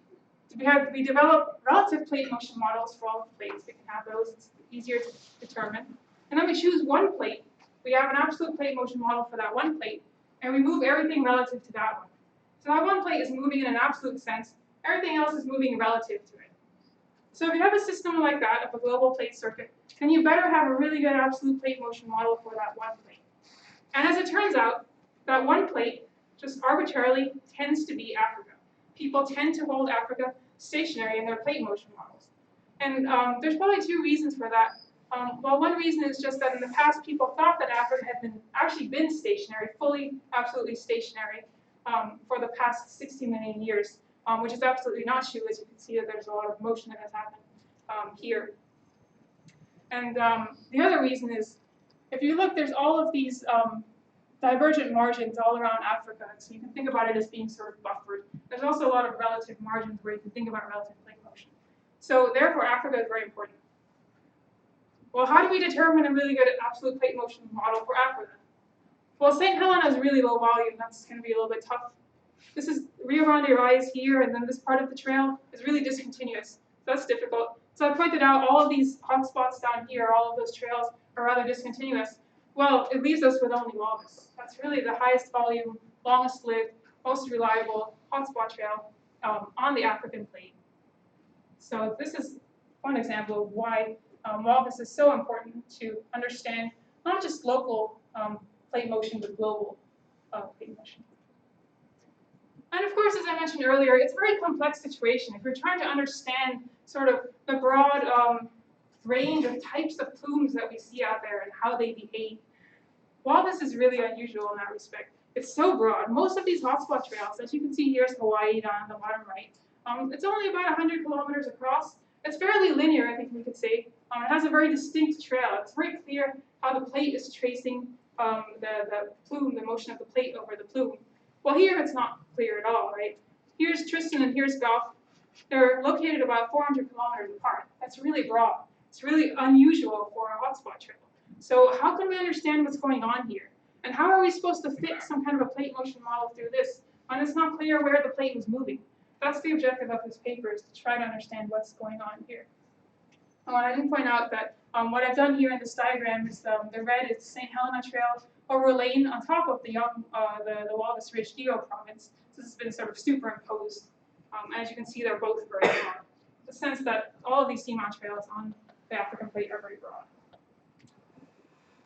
we develop relative plate motion models for all the plates. We can have those, it's easier to determine. And then we choose one plate. We have an absolute plate motion model for that one plate, and we move everything relative to that one. So that one plate is moving in an absolute sense. Everything else is moving relative to it. So if you have a system like that, of a global plate circuit, then you better have a really good absolute plate motion model for that one plate. And as it turns out, that one plate just arbitrarily tends to be Africa. People tend to hold Africa stationary in their plate motion models. And there's probably two reasons for that. Well, one reason is just that in the past, people thought that Africa had actually been stationary, fully, absolutely stationary, for the past 60 million years, which is absolutely not true. As you can see, that there's a lot of motion that has happened here. And the other reason is, if you look, there's all of these divergent margins all around Africa, so you can think about it as being sort of buffered. There's also a lot of relative margins where you can think about relative plate motion. So therefore, Africa is very important. Well, how do we determine a really good absolute plate motion model for Africa? Well, St. Helena is really low volume. That's going to be a little bit tough. This is Rio Grande Rise here, and then this part of the trail is really discontinuous. So that's difficult. So I pointed out all of these hotspots down here, all of those trails are rather discontinuous. Well, it leaves us with only Walvis. That's really the highest volume, longest lived, most reliable hotspot trail on the African plate. So this is one example of why Walvis is so important to understand not just local plate motion, but global plate motion. And of course, as I mentioned earlier, it's a very complex situation. If you're trying to understand sort of the broad range of types of plumes that we see out there and how they behave, Walvis is really unusual in that respect. It's so broad. Most of these hotspot trails, as you can see here, is Hawaii down the bottom right. It's only about 100 kilometers across. It's fairly linear, I think we could say. It has a very distinct trail. It's very clear how the plate is tracing the plume, the motion of the plate over the plume. Well, here it's not clear at all, right? Here's Tristan and here's Gulf. They're located about 400 kilometers apart. That's really broad. It's really unusual for a hotspot trail. So how can we understand what's going on here? And how are we supposed to fit some kind of a plate motion model through this when it's not clear where the plate was moving? That's the objective of this paper, is to try to understand what's going on here. I didn't point out that what I've done here in this diagram is the red is the St. Helena Trail overlain on top of the Walvis Ridge Guyot province. So this has been sort of superimposed. As you can see, they're both very broad. The sense that all of these seamount trails on the African plate are very broad.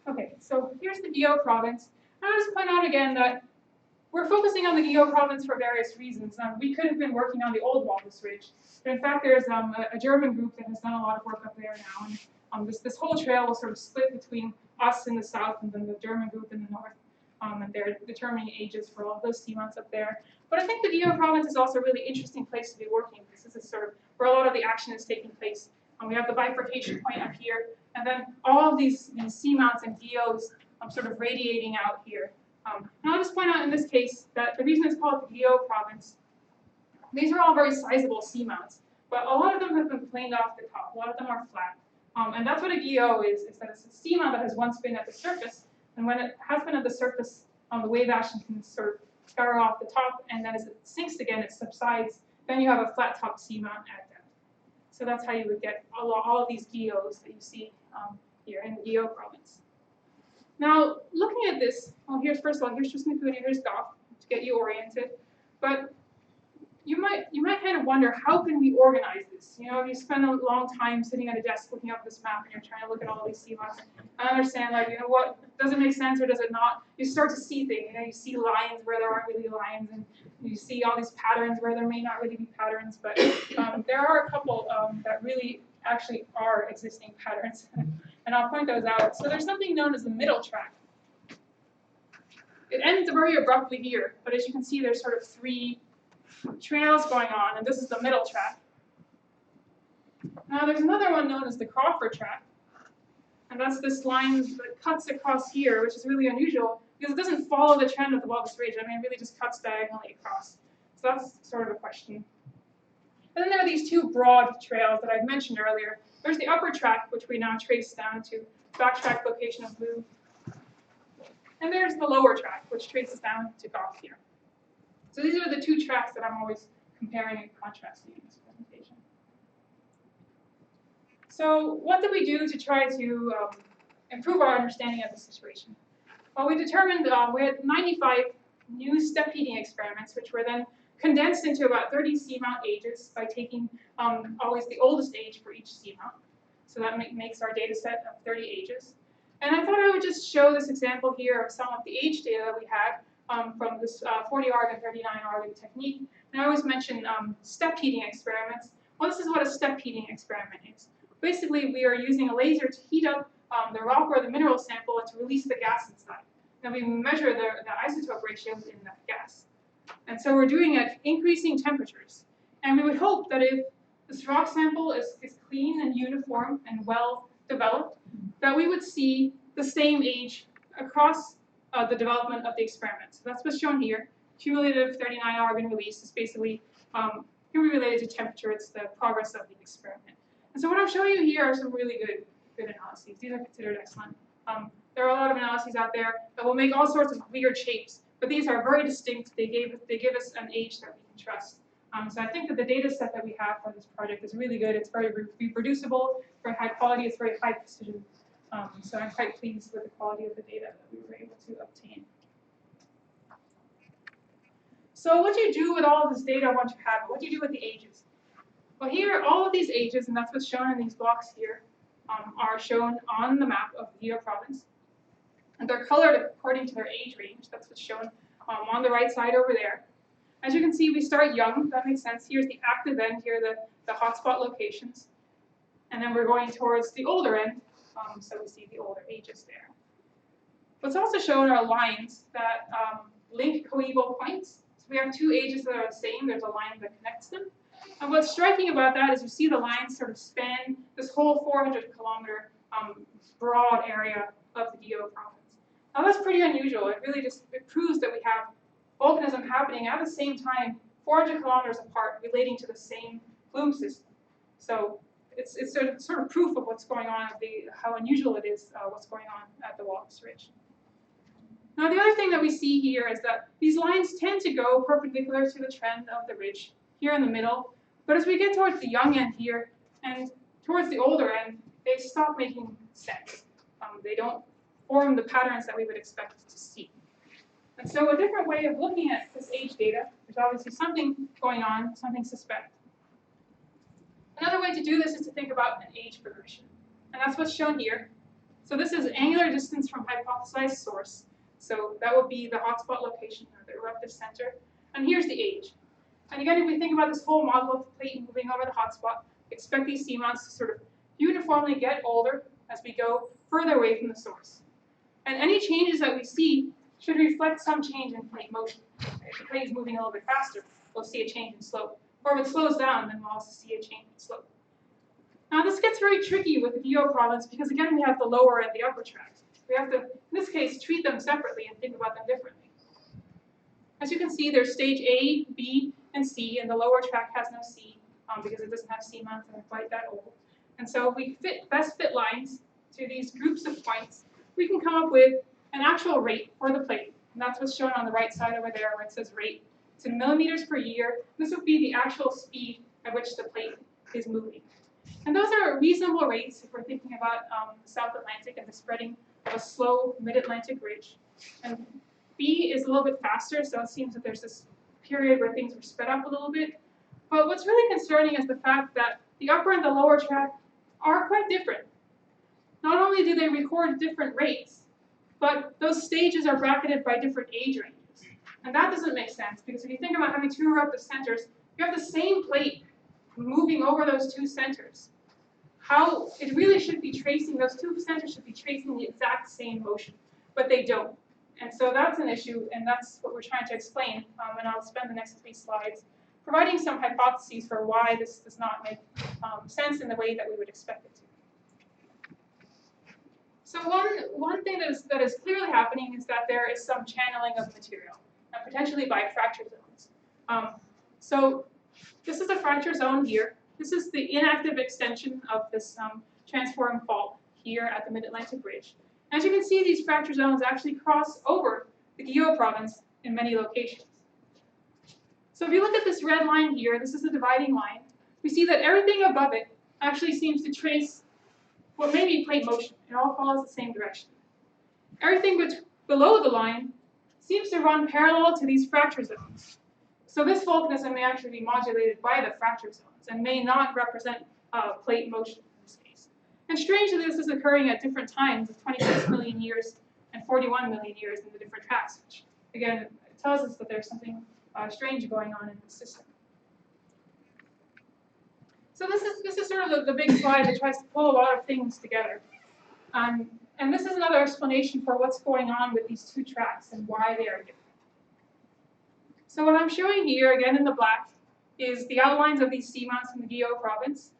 Okay, so here's the Guyot province. And I'll just point out again that we're focusing on the Guyot province for various reasons. We could have been working on the old Walvis Ridge, but in fact there's a German group that has done a lot of work up there now. And this whole trail was sort of split between us in the south and then the German group in the north. And they're determining ages for all of those seamounts up there. But I think the Guyot province is also a really interesting place to be working, because this is sort of where a lot of the action is taking place We have the bifurcation point up here, and then all of these seamounts and geos sort of radiating out here. And I'll just point out in this case that the reason it's called the geo province, these are all very sizable seamounts, but a lot of them have been planed off the top. A lot of them are flat. And that's what a geo is that it's a seamount that has once been at the surface, and when it has been at the surface, the wave action can sort of scour off the top, and then as it sinks again, it subsides. Then you have a flat top seamount at depth. So that's how you would get all of these geos that you see here in the geo province. Now, looking at this, well, first of all, here's Tristan Cooney, here's Goff to get you oriented. But you might kind of wonder, how can we organize this? You know, if you spend a long time sitting at a desk looking up this map and you're trying to look at all these seamounts, I understand, like, you know, what does it make sense or does it not? You start to see things. You know, you see lines where there aren't really lines, and you see all these patterns where there may not really be patterns. But there are a couple that really actually are existing patterns, and I'll point those out. So there's something known as the middle track. It ends very abruptly here, but as you can see, there's sort of three trails going on, and this is the middle track. Now there's another one known as the Crawford track, and that's this line that cuts across here, which is really unusual because it doesn't follow the trend of the Walvis Ridge. I mean, it really just cuts diagonally across. So that's sort of a question. And then there are these two broad trails that I've mentioned earlier. There's the upper track, which we now trace down to backtrack location of blue. And there's the lower track, which traces down to Goff here. So these are the two tracks that I'm always comparing and contrasting in this presentation. So what did we do to try to improve our understanding of the situation? Well, we determined we had 95 new step heating experiments, which were then condensed into about 30 seamount ages by taking always the oldest age for each seamount. So that makes our data set of 30 ages. And I thought I would just show this example here of some of the age data that we had from this 40 argon, 39 argon technique. And I always mention step heating experiments. Well, this is what a step heating experiment is. Basically, we are using a laser to heat up the rock or the mineral sample and to release the gas inside. And we measure the isotope ratios in that gas. And so we're doing it at increasing temperatures. And we would hope that if this rock sample is clean and uniform and well developed, that we would see the same age across the development of the experiment. So that's what's shown here. Cumulative 39 argon release is basically related to temperature. It's the progress of the experiment. And so what I'm showing you here are some really good analyses. These are considered excellent. There are a lot of analyses out there that will make all sorts of weird shapes, but these are very distinct. They give us an age that we can trust. So I think that the data set that we have for this project is really good. It's very reproducible, very high quality, it's very high precision. So I'm quite pleased with the quality of the data that we were able to obtain. So what do you do with all of this data once you have it? What do you do with the ages? Well, here, all of these ages, and that's what's shown in these blocks here, are shown on the map of the geo province. And they're colored according to their age range. That's what's shown on the right side over there. As you can see, we start young. That makes sense. Here's the active end. Here are the hotspot locations. And then we're going towards the older end. So we see the older ages there. What's also shown are lines that link coeval points. So we have two ages that are the same. There's a line that connects them. And what's striking about that is you see the lines sort of span this whole 400-kilometer broad area of the geo province. Now that's pretty unusual. It really it proves that we have volcanism happening at the same time, 400 kilometers apart, relating to the same plume system. So it's sort of proof of what's going on, how unusual it is, what's going on at the Walvis Ridge. Now the other thing that we see here is that these lines tend to go perpendicular to the trend of the ridge here in the middle, but as we get towards the young end here and towards the older end, they stop making sense. They don't form the patterns that we would expect to see. And so a different way of looking at this age data, there's obviously something going on, something suspect. Another way to do this is to think about an age progression. And that's what's shown here. So this is angular distance from hypothesized source. So that would be the hotspot location or the eruptive center. And here's the age. And again, if we think about this whole model of the plate moving over the hotspot, expect these seamounts to sort of uniformly get older as we go further away from the source. And any changes that we see should reflect some change in plate motion. If the plate is moving a little bit faster, we'll see a change in slope. Or if it slows down, then we'll also see a change in slope. Now this gets very tricky with the DO province because again we have the lower and the upper track. We have to, in this case, treat them separately and think about them differently. As you can see, there's stage A, B, and C, and the lower track has no C because it doesn't have seamounts and they're quite that old. And so if we best fit lines to these groups of points, we can come up with an actual rate for the plate. And that's what's shown on the right side over there where it says rate. It's in millimeters per year. This would be the actual speed at which the plate is moving. And those are reasonable rates if we're thinking about the South Atlantic and the spreading of a slow mid-Atlantic ridge. And B is a little bit faster, so it seems that there's this period where things were sped up a little bit. But what's really concerning is the fact that the upper and the lower track are quite different. Not only do they record different rates, but those stages are bracketed by different age ranges. And that doesn't make sense, because if you think about having two eruptive centers, you have the same plate moving over those two centers. How it really should be tracing, those two centers should be tracing the exact same motion, but they don't. And so that's an issue, and that's what we're trying to explain, and I'll spend the next 3 slides providing some hypotheses for why this does not make sense in the way that we would expect it to. So one thing that is clearly happening is that there is some channeling of material, potentially by fracture zones. So this is a fracture zone here. This is the inactive extension of this transform fault here at the Mid-Atlantic Ridge. As you can see, these fracture zones actually cross over the Guyot province in many locations. So if you look at this red line here, this is a dividing line, we see that everything above it actually seems to trace what may be plate motion. It all follows the same direction. Everything below the line seems to run parallel to these fracture zones. So this volcanism may actually be modulated by the fracture zones and may not represent plate motion in this case. And strangely, this is occurring at different times of 26 million years and 41 million years in the different tracks, which again tells us that there's something strange going on in the system. So this is sort of the big slide that tries to pull a lot of things together. And this is another explanation for what's going on with these two tracks and why they are different. So what I'm showing here, again in the black, is the outlines of these seamounts in the Guyot province.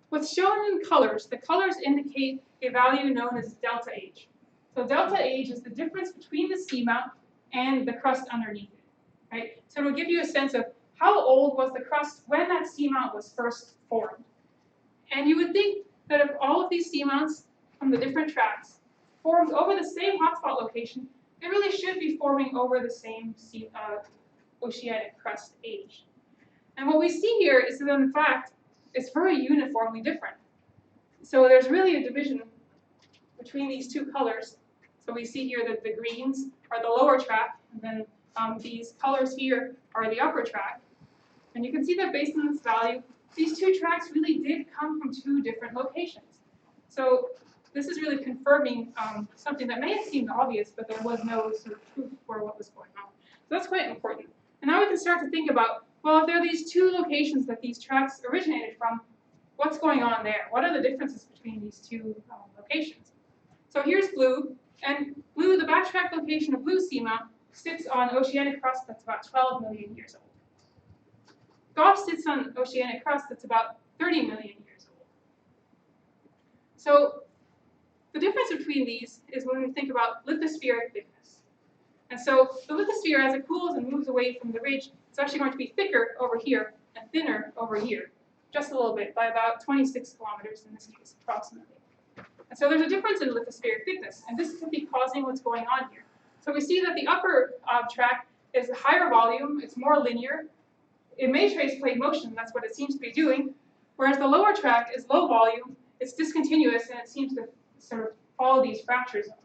What's shown in colors, the colors indicate a value known as delta H. So delta H is the difference between the seamount and the crust underneath it, right? So it'll give you a sense of how old was the crust when that seamount was first formed. And you would think that if all of these seamounts from the different tracks formed over the same hotspot location, they really should be forming over the same oceanic crust age. And what we see here is that in fact, it's very uniformly different. So there's really a division between these two colors. So we see here that the greens are the lower track, and then these colors here are the upper track. And you can see that based on this value, these two tracks really did come from two different locations. So this is really confirming something that may have seemed obvious, but there was no sort of proof for what was going on. So that's quite important. And now we can start to think about, well, if there are these two locations that these tracks originated from, what's going on there? What are the differences between these two locations? So here's blue, and blue, the backtrack location of blue seamount, sits on oceanic crust that's about 12 million years old. Goff sits on oceanic crust that's about 30 million years old. So the difference between these is when we think about lithospheric thickness. And so the lithosphere, as it cools and moves away from the ridge, it's actually going to be thicker over here and thinner over here, just a little bit, by about 26 kilometers in this case, approximately. And so there's a difference in lithospheric thickness, and this could be causing what's going on here. So we see that the upper track is a higher volume, it's more linear. It may trace plate motion, that's what it seems to be doing, whereas the lower track is low volume, it's discontinuous, and it seems to sort of follow these fracture zones.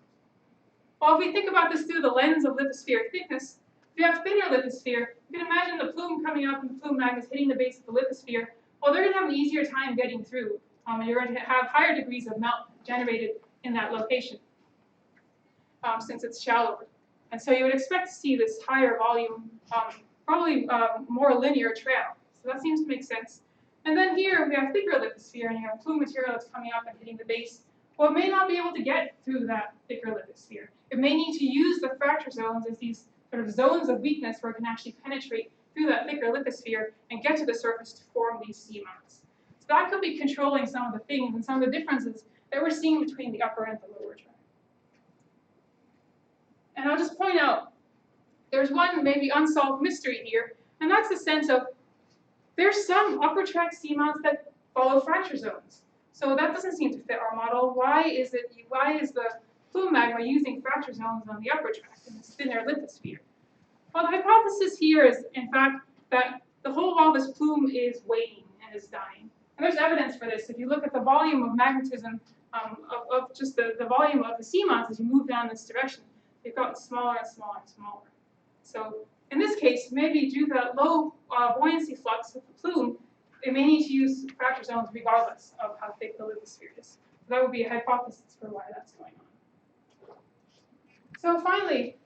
Well, if we think about this through the lens of lithospheric thickness, if you have thinner lithosphere, you can imagine the plume coming up and the plume magnets hitting the base of the lithosphere. Well, they're going to have an easier time getting through, and you're going to have higher degrees of melt generated in that location, since it's shallower. And so you would expect to see this higher volume, probably more linear trail. So that seems to make sense. And then here we have thicker lithosphere, and you have plume material that's coming up and hitting the base. Well, it may not be able to get through that thicker lithosphere. It may need to use the fracture zones as these sort of zones of weakness where it can actually penetrate through that thicker lithosphere and get to the surface to form these seamounts. So that could be controlling some of the things and some of the differences that we're seeing between the upper and the lower track. And I'll just point out, there's one maybe unsolved mystery here, and that's the sense of there's some upper track seamounts that follow fracture zones. So that doesn't seem to fit our model. Why is the plume magma using fracture zones on the upper track in this thinner lithosphere? Well, the hypothesis here is, in fact, that the whole walrus plume is waning and is dying. And there's evidence for this. If you look at the volume of magnetism of just the volume of the seamounts as you move down this direction, they've gotten smaller and smaller and smaller. So in this case, maybe due to that low buoyancy flux of the plume, they may need to use fracture zones regardless of how thick the lithosphere is. So that would be a hypothesis for why that's going on. So finally,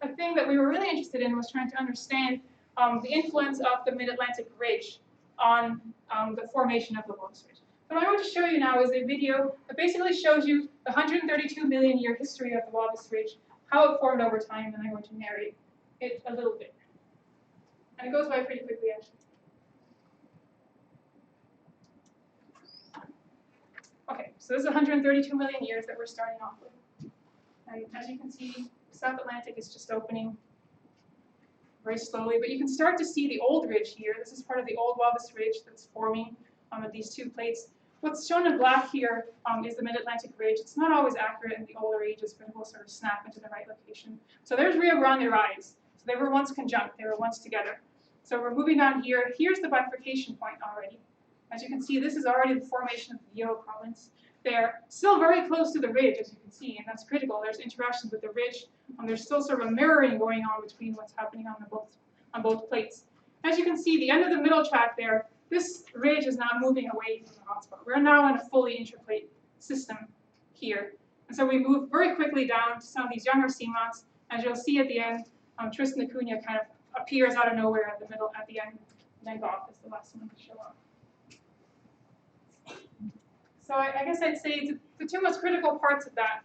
a thing that we were really interested in was trying to understand the influence of the Mid-Atlantic Ridge on the formation of the Walrus Ridge. What I want to show you now is a video that basically shows you the 132 million year history of the Walrus Ridge, how it formed over time, and I'm going to narrate it a little bit. And it goes by pretty quickly, actually. Okay, so this is 132 million years that we're starting off with. And as you can see, the South Atlantic is just opening very slowly, but you can start to see the old ridge here. This is part of the old Walrus Ridge that's forming of these two plates. What's shown in black here is the Mid-Atlantic Ridge. It's not always accurate in the older ages, but it will sort of snap into the right location. So there's Rio Grande Rise. So they were once conjunct, they were once together. So we're moving down here. Here's the bifurcation point already. As you can see, this is already the formation of the Yeo province. They're still very close to the ridge, as you can see, and that's critical. There's interactions with the ridge. There's still sort of a mirroring going on between what's happening on both plates. As you can see, the end of the middle track there, this ridge is now moving away from the hotspot. We're now in a fully interplate system here. And so we move very quickly down to some of these younger seamounts. As you'll see at the end, Tristan da Cunha kind of appears out of nowhere at the middle, at the end. And then Goff is the last one to show up. So I guess I'd say the two most critical parts of that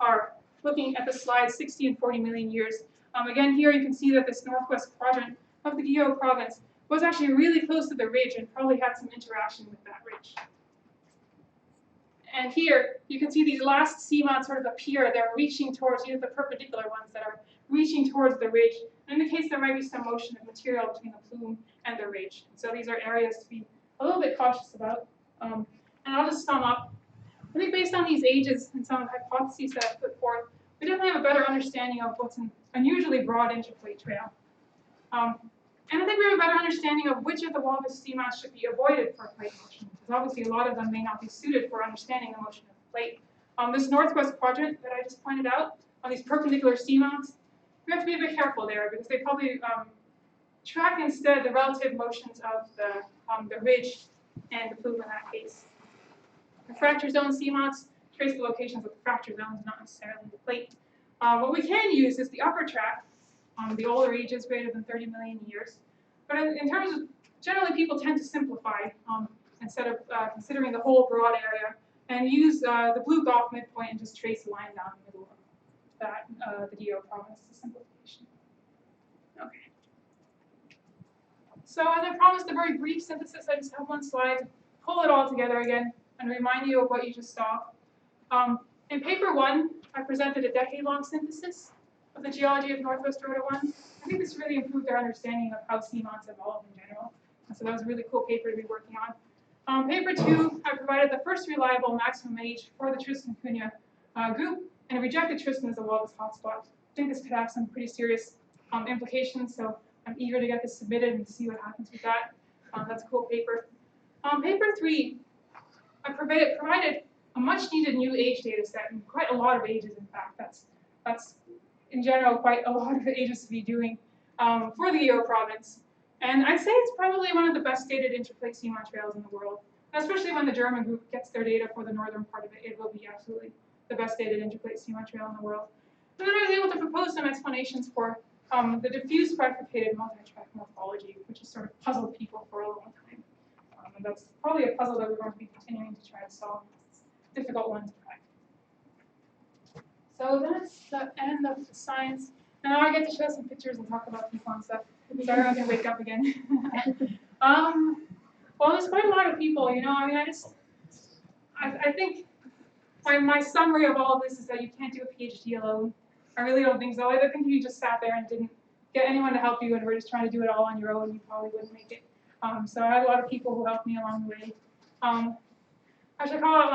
are looking at the slide 60 and 40 million years. Again, here you can see that this northwest quadrant of the Yeo province was actually really close to the ridge and probably had some interaction with that ridge. And here, you can see these last seamounts sort of appear. They're reaching towards, the perpendicular ones that are reaching towards the ridge. And indicates there might be some motion of material between the plume and the ridge. So these are areas to be a little bit cautious about. And I'll just sum up. I think based on these ages and some of the hypotheses that I've put forth, we definitely have a better understanding of what's an unusually broad interplate trail. And I think we have a better understanding of which of the walrus seamounts should be avoided for plate motion, because obviously a lot of them may not be suited for understanding the motion of the plate. This northwest quadrant that I just pointed out, on these perpendicular seamounts, we have to be a bit careful there, because they probably track instead the relative motions of the ridge and the plume in that case. The fracture zone seamounts trace the locations of the fracture zones, not necessarily the plate. What we can use is the upper track, the older ages greater than 30 million years. But in terms of, generally people tend to simplify instead of considering the whole broad area and use the blue Goff midpoint and just trace a line down the middle of that, the Yeo province, the simplification. Okay. So as I promised a very brief synthesis, I just have one slide to pull it all together again and remind you of what you just saw. In paper 1, I presented a decade-long synthesis of the geology of Northwest Rhoda 1. I think this really improved our understanding of how seamounts evolve in general. And so that was a really cool paper to be working on. Paper 2, I provided the first reliable maximum age for the Tristan Cunha group, and I rejected Tristan as a walrus hotspot. I think this could have some pretty serious implications, so I'm eager to get this submitted and see what happens with that. That's a cool paper. Paper 3, I provided a much needed new age data set, and quite a lot of ages, in fact. That's in general quite a lot of ages to be doing for the Yeo province. And I'd say it's probably one of the best dated interplate seamount trails in the world. Especially when the German group gets their data for the northern part of it, it will be absolutely the best dated interplate seamount trail in the world. And then I was able to propose some explanations for the diffuse bifurcated multi-track morphology, which has sort of puzzled people for a long time. And that's probably a puzzle that we're going to be continuing to try to solve. It's a difficult one to crack. So that's the end of the science. And now I get to show some pictures and talk about people and stuff. So everyone can wake up again. Well, there's quite a lot of people, you know, I mean, I think my summary of all of this is that you can't do a PhD alone. I really don't think so. I think if you just sat there and didn't get anyone to help you and were just trying to do it all on your own, you probably wouldn't make it. So I had a lot of people who helped me along the way. I should call out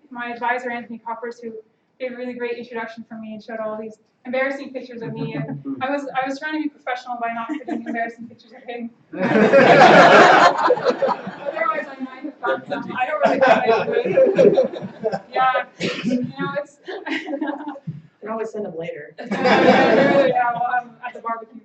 my advisor, Anthony Coppers, who gave a really great introduction for me and showed all these embarrassing pictures of me. And I was trying to be professional by not putting embarrassing pictures of him. Otherwise, I might have thought some. I don't really have it. Yeah, you know, it's. You can always send them later. Yeah, well, I'm at the barbecue.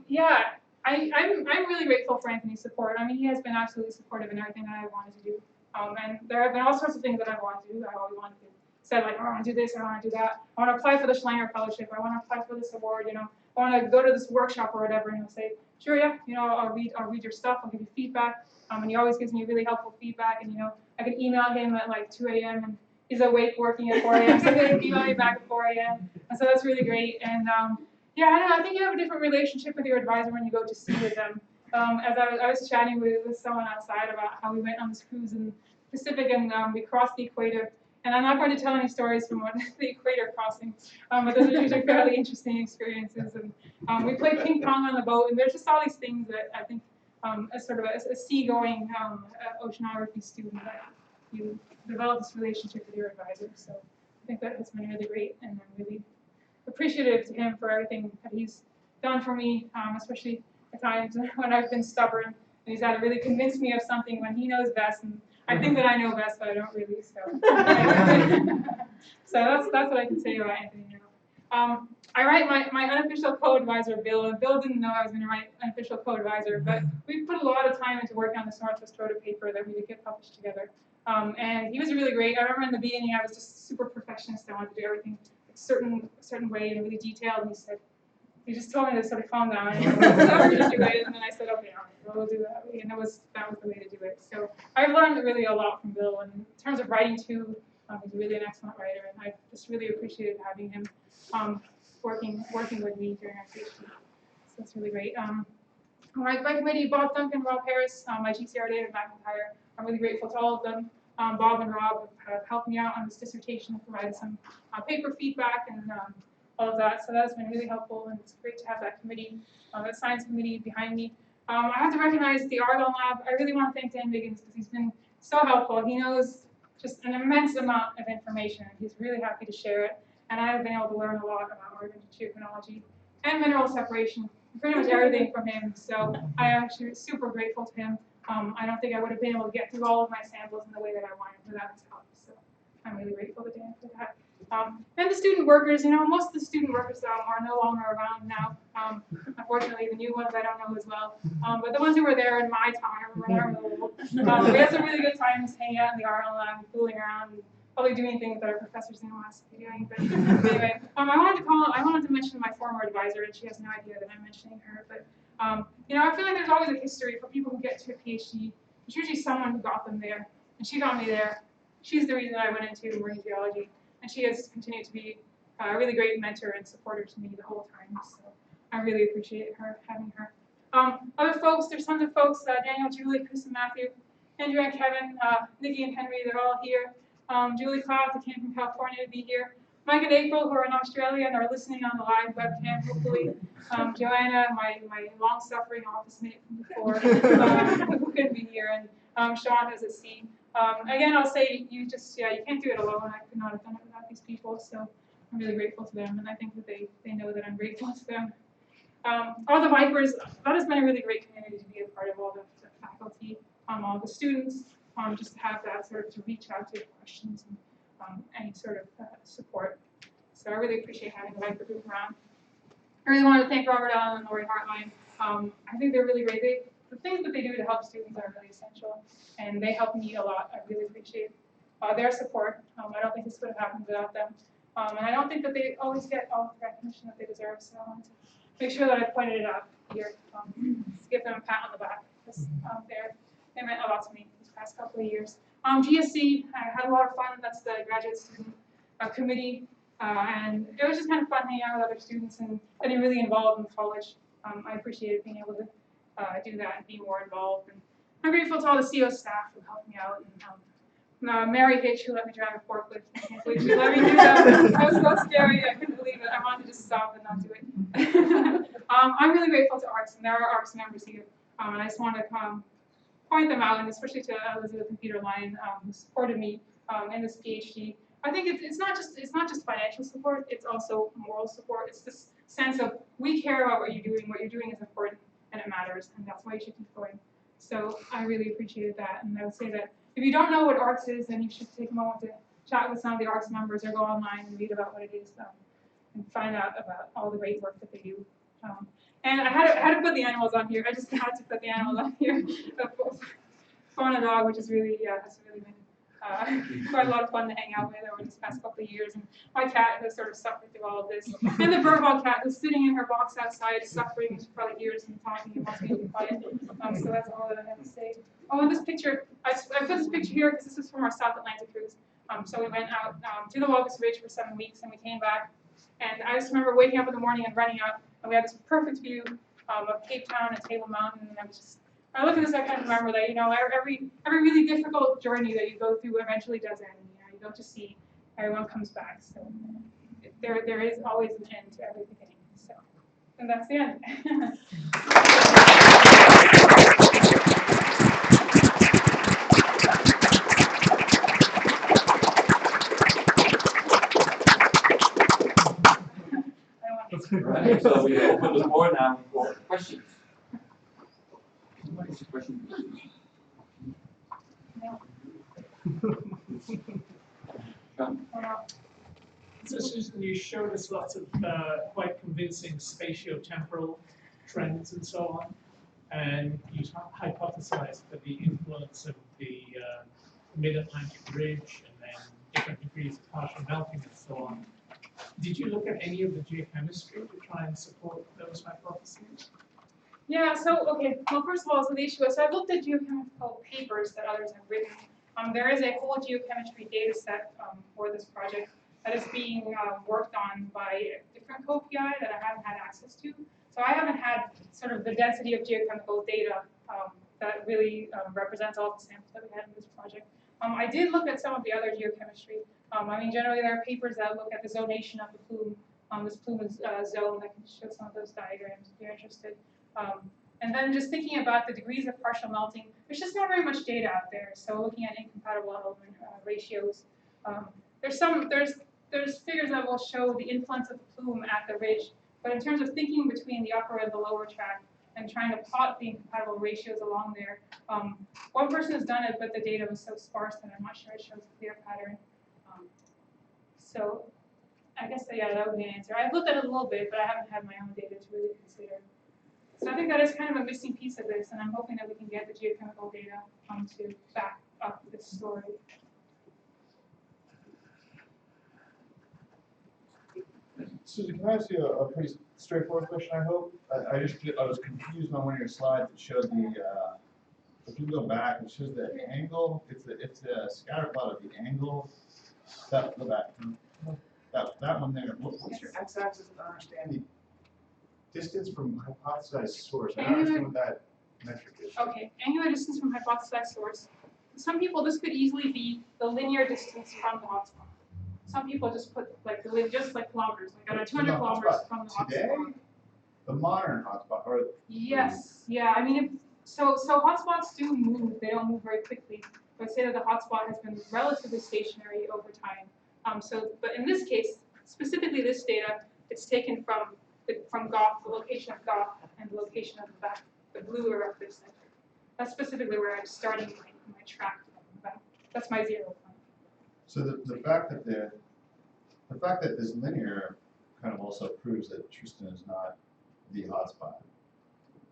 Yeah, I'm really grateful for Anthony's support. I mean, he has been absolutely supportive in everything that I wanted to do. And there have been all sorts of things that I've wanted to do. I always wanted to say, like, oh, I want to do this, I want to do that. I want to apply for the Schlanger Fellowship. I want to apply for this award, you know. I want to go to this workshop or whatever, and he'll say, sure, yeah, you know, I'll read your stuff, I'll give you feedback. And he always gives me really helpful feedback. And, you know, I can email him at like 2 a.m. and he's awake working at 4 a.m. So he can email me back at 4 a.m. And so that's really great. And yeah, I don't know, I think you have a different relationship with your advisor when you go to sea with them. As I was chatting with someone outside about how we went on this cruise in the Pacific and we crossed the equator. And I'm not going to tell any stories from the equator crossing, but those are usually fairly interesting experiences. And we played ping pong on the boat, and there's just all these things that I think, as sort of a seagoing oceanography student, that you develop this relationship with your advisor. So I think that has been really great, and I'm really appreciative to him for everything that he's done for me, especially the times when I've been stubborn, and he's had to really convince me of something when he knows best. And I think that I know best, but I don't really. So, so that's what I can say about Anthony now. I write my unofficial co-advisor, Bill, and Bill didn't know I was going to write unofficial co-advisor, but we put a lot of time into working on this Northwest Rota paper that we would get published together. And he was really great. I remember in the beginning I was just super perfectionist. I wanted to do everything a certain way and really detailed. And he just told me to sort of calm down and just do it. And then I said, okay, all right, we'll do that. And that was the way to do it. So I've learned really a lot from Bill. And in terms of writing too, he's really an excellent writer. And I just really appreciated having him working with me during our PhD. So it's really great. My committee, Bob Duncan, Rob Harris, my GCR David McIntyre, I'm really grateful to all of them. Bob and Rob have helped me out on this dissertation, provided some paper feedback and all of that. So that's been really helpful, and it's great to have that committee, that science committee behind me. I have to recognize the Argonne Lab. I really want to thank Dan Biggins because he's been so helpful. He knows just an immense amount of information. He's really happy to share it, and I have been able to learn a lot about organ geochronology and mineral separation, pretty much everything from him. So I am actually super grateful to him. I don't think I would have been able to get through all of my samples in the way that I wanted without his help. So I'm really grateful to Dan for that. And the student workers, you know, most of the student workers are no longer around now. Unfortunately, the new ones I don't know as well. But the ones who were there in my time, we had some really good times hanging out in the Argonne Lab, fooling around, and probably doing things that our professors didn't want us to be doing. But anyway, I wanted to mention my former advisor, and she has no idea that I'm mentioning her. But you know, I feel like there's always a history for people who get to a PhD. There's usually someone who got them there, and she got me there. She's the reason I went into marine geology, and she has continued to be a really great mentor and supporter to me the whole time. So I really appreciate having her. Other folks, there's tons of folks, Daniel, Julie, Chris, and Matthew, Andrew and Kevin, Nikki and Henry, they're all here. Julie Cloud, who came from California to be here. Mike and April, who are in Australia and are listening on the live webcam, hopefully. Joanna, my long-suffering office mate from before, who couldn't be here, and Sean is at sea. Again, I'll say you can't do it alone. I could not have done it without these people, so I'm really grateful to them, and I think that they know that I'm grateful to them. All the Vipers, that has been a really great community to be a part of, all the faculty, all the students, just to have that sort of to reach out to questions and any sort of support. So I really appreciate having the Viper group around. I really want to thank Robert Allen and Lori Hartline. I think they're really great. The things that they do to help students are really essential, and they help me a lot. I really appreciate their support. I don't think this would have happened without them. And I don't think that they always get all the recognition that they deserve, so I wanted to make sure that I pointed it out here. Give them a pat on the back, because they meant a lot to me these past couple of years. GSC, I had a lot of fun. That's the graduate student committee. And it was just kind of fun hanging out with other students and getting really involved in college. I appreciated being able to do that and be more involved. And I'm grateful to all the CO staff who helped me out. And, Mary Hitch, who let me drive a forklift. I can't believe she let me do that. That was so scary. I couldn't believe it. I wanted to just stop and not do it. I'm really grateful to ARCS, and there are ARCS members here. And I just want to point them out, and especially to Elizabeth and Peter Lyon, who supported me in this PhD. I think it's not just financial support; it's also moral support. It's this sense of we care about what you're doing. What you're doing is important, and it matters, and that's why you should keep going. So I really appreciated that, and I would say that if you don't know what ARCS is, then you should take a moment to chat with some of the ARCS members, or go online and read about what it is, and find out about all the great work that they do. And I had to put the animals on here. I just had to put the animals on here. Fawn and dog, which is really, has really been quite a lot of fun to hang out with over these past couple of years. And my cat has sort of suffered through all of this. And the Burwell cat who's sitting in her box outside, suffering. She probably hears me talking and wants me to be quiet. So that's all that I have to say. Oh, and this picture, I put this picture here because this is from our South Atlantic cruise. So we went out to the Walvis Ridge for 7 weeks, and we came back. And I just remember waking up in the morning and running out, and we had this perfect view of Cape Town and Table Mountain. And I look at this, I kind of remember that, every really difficult journey that you go through eventually does end. You go to sea, everyone comes back. So there is always an end to every beginning. So, and that's the end. Right, so we open the floor now for questions. What is the question? So Susan, you showed us lots of quite convincing spatiotemporal trends and so on, and you hypothesized for the influence of the mid-Atlantic ridge and then different degrees of partial melting and so on. Did you look at any of the geochemistry to try and support those hypotheses? Yeah, well, first of all, so the issue is, so I've looked at geochemical papers that others have written. There is a whole geochemistry data set for this project that is being worked on by a different co-PI that I haven't had access to. So I haven't had sort of the density of geochemical data that really represents all the samples that we had in this project. I did look at some of the other geochemistry. Generally there are papers that look at the zonation of the plume. This plume is zoned. I can show some of those diagrams if you're interested. And then just thinking about the degrees of partial melting, there's just not very much data out there. So looking at incompatible element ratios, there's figures that will show the influence of the plume at the ridge. But in terms of thinking between the upper and the lower track and trying to plot the incompatible ratios along there, one person has done it, but the data was so sparse that I'm not sure it shows a clear pattern. So I guess that would be an answer. I've looked at it a little bit, but I haven't had my own data to really consider. So I think that is kind of a missing piece of this, and I'm hoping that we can get the geochemical data to back up this story. Susan, can I ask you a pretty straightforward question, I hope? I was confused on one of your slides that showed if you go back, it shows the angle, it's the scatter plot of the angle, that one there. What's your x-axis? I don't understand the distance from hypothesized source. I don't understand what that metric is. Okay, angular distance from hypothesized source. Some people, this could easily be the linear distance from the hotspot. Some people just put just like kilometers, like at 200 kilometers from the hotspot. Today, the modern hotspot, or yes, yeah. So hotspots do move. They don't move very quickly. But say that the hotspot has been relatively stationary over time. But in this case, specifically this data, it's taken from Goff, the location of Goff, and the location of the blue eruptive center. That's specifically where I'm starting my track. That's my 0 point. So the fact that this linear kind of also proves that Tristan is not the hotspot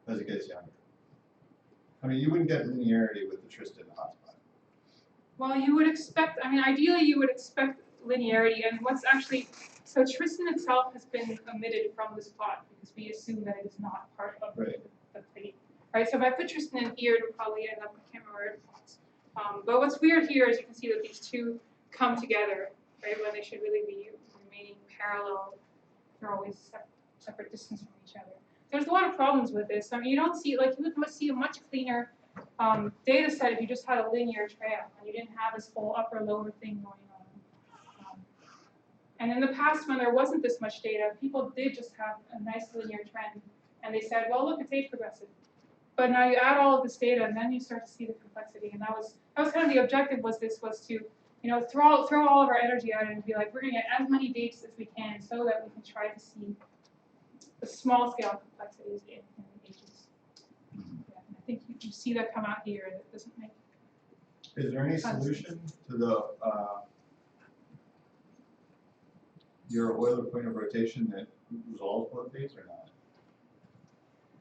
as it gets younger. I mean, you wouldn't get linearity with the Tristan hotspot. Well, you would expect. Ideally, you would expect linearity, and so Tristan itself has been omitted from this plot because we assume that it is not part of the fate. Right. So if I put Tristan in here, it would probably end up. I can't remember where it was. But what's weird here is you can see that these two come together, right, when they should really be remaining parallel. They're always separate distance from each other. There's a lot of problems with this. You don't see, you would see a much cleaner data set if you just had a linear trail and you didn't have this whole upper-lower thing going on. And in the past, when there wasn't this much data, people did just have a nice linear trend, and they said, well, look, it's age progressive. But now you add all of this data, and then you start to see the complexity. And that was kind of the objective. Was to throw all of our energy at it and be like, we're going to get as many dates as we can, so that we can try to see the small scale complexities in ages. Yeah, I think you see that come out here. That doesn't make. Is there any solution to the your Euler point of rotation that resolves both these or not?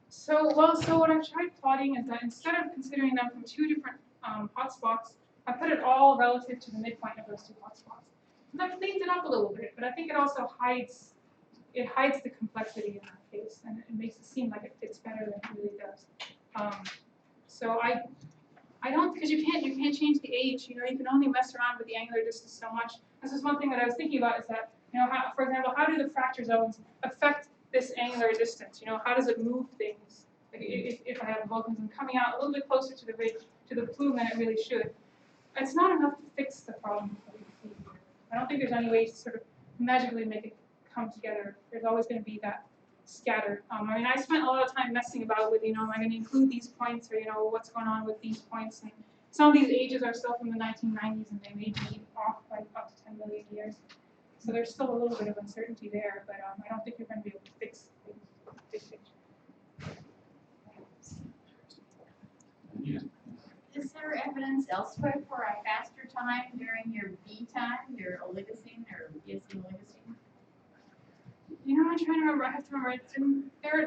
So what I've tried plotting is that instead of considering them from two different hotspots, I put it all relative to the midpoint of those two hotspots. And that cleans it up a little bit, but I think it also hides the complexity in that case, and it makes it seem like it fits better than it really does. So I don't, because you can't change the age. You can only mess around with the angular distance so much. This is one thing that I was thinking about, is that how, for example, how do the fracture zones affect this angular distance? How does it move things? Like if I have volcanism coming out a little bit closer to the ridge, to the plume than it really should, it's not enough to fix the problem that we see here. I don't think there's any way to sort of magically make it come together. There's always going to be that scattered. I spent a lot of time messing about with, am I going to include these points, or what's going on with these points? And some of these ages are still from the 1990s, and they may be off by up to 10 million years. So there's still a little bit of uncertainty there, but I don't think you're going to be able to fix the big picture. Yeah. Is there evidence elsewhere for a faster time during your B time, your Oligocene or Eocene Oligocene? I'm trying to remember. I have to remember.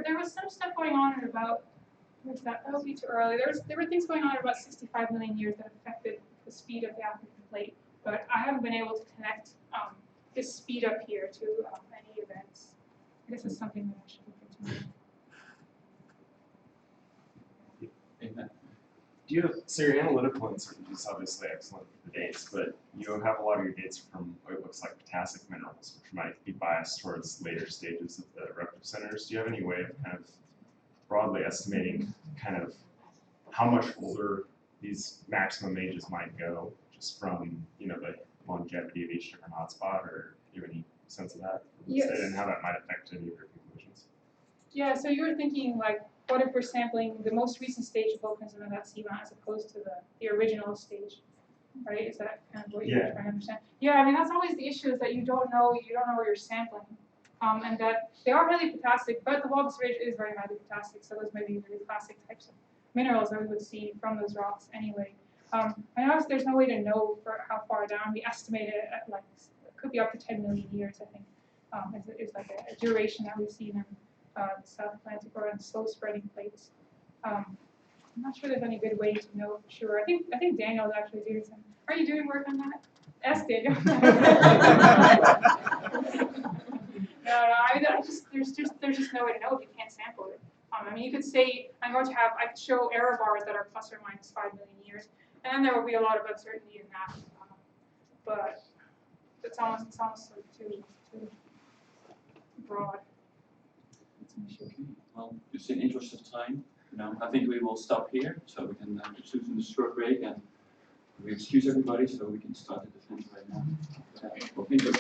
There was some stuff going on at about, what's that? That would be too early. There were things going on at about 65 million years that affected the speed of the African plate, but I haven't been able to connect this speed up here to any events. I guess it's something that I should look into. Do you have, so your analytical uncertainty is obviously excellent for the dates, but you have a lot of your dates from what looks like potassic minerals, which might be biased towards later stages of the eruptive centers. Do you have any way of kind of broadly estimating kind of how much older these maximum ages might go, just from the longevity of each different hotspot, or do you have any sense of that? Yes. And how that might affect any of your conclusions? Yeah, so you were thinking, like, what if we're sampling the most recent stage of volcanism in that seamount as opposed to the original stage, right? Is that kind of what you're trying to understand? Yeah, that's always the issue, is that you don't know where you're sampling, and that they are highly potassic, but the Walvis Ridge is very highly potassic, so those may be really classic types of minerals that we would see from those rocks anyway. I noticed there's no way to know for how far down. We estimate it at it could be up to 10 million years, I think, is like a duration that we've seen in the South Atlantic or in slow spreading plates. I'm not sure there's any good way to know for sure. I think Daniel's actually doing some. Are you doing work on that? Ask Daniel. There's just no way to know if you can't sample it. You could say I could show error bars that are plus or minus 5 million years, and then there will be a lot of uncertainty in that. But it's almost sort of too broad. Well, just in interest of time, I think we will stop here, so we can do a short break, and we excuse everybody so we can start the defense right now. Well, thank you.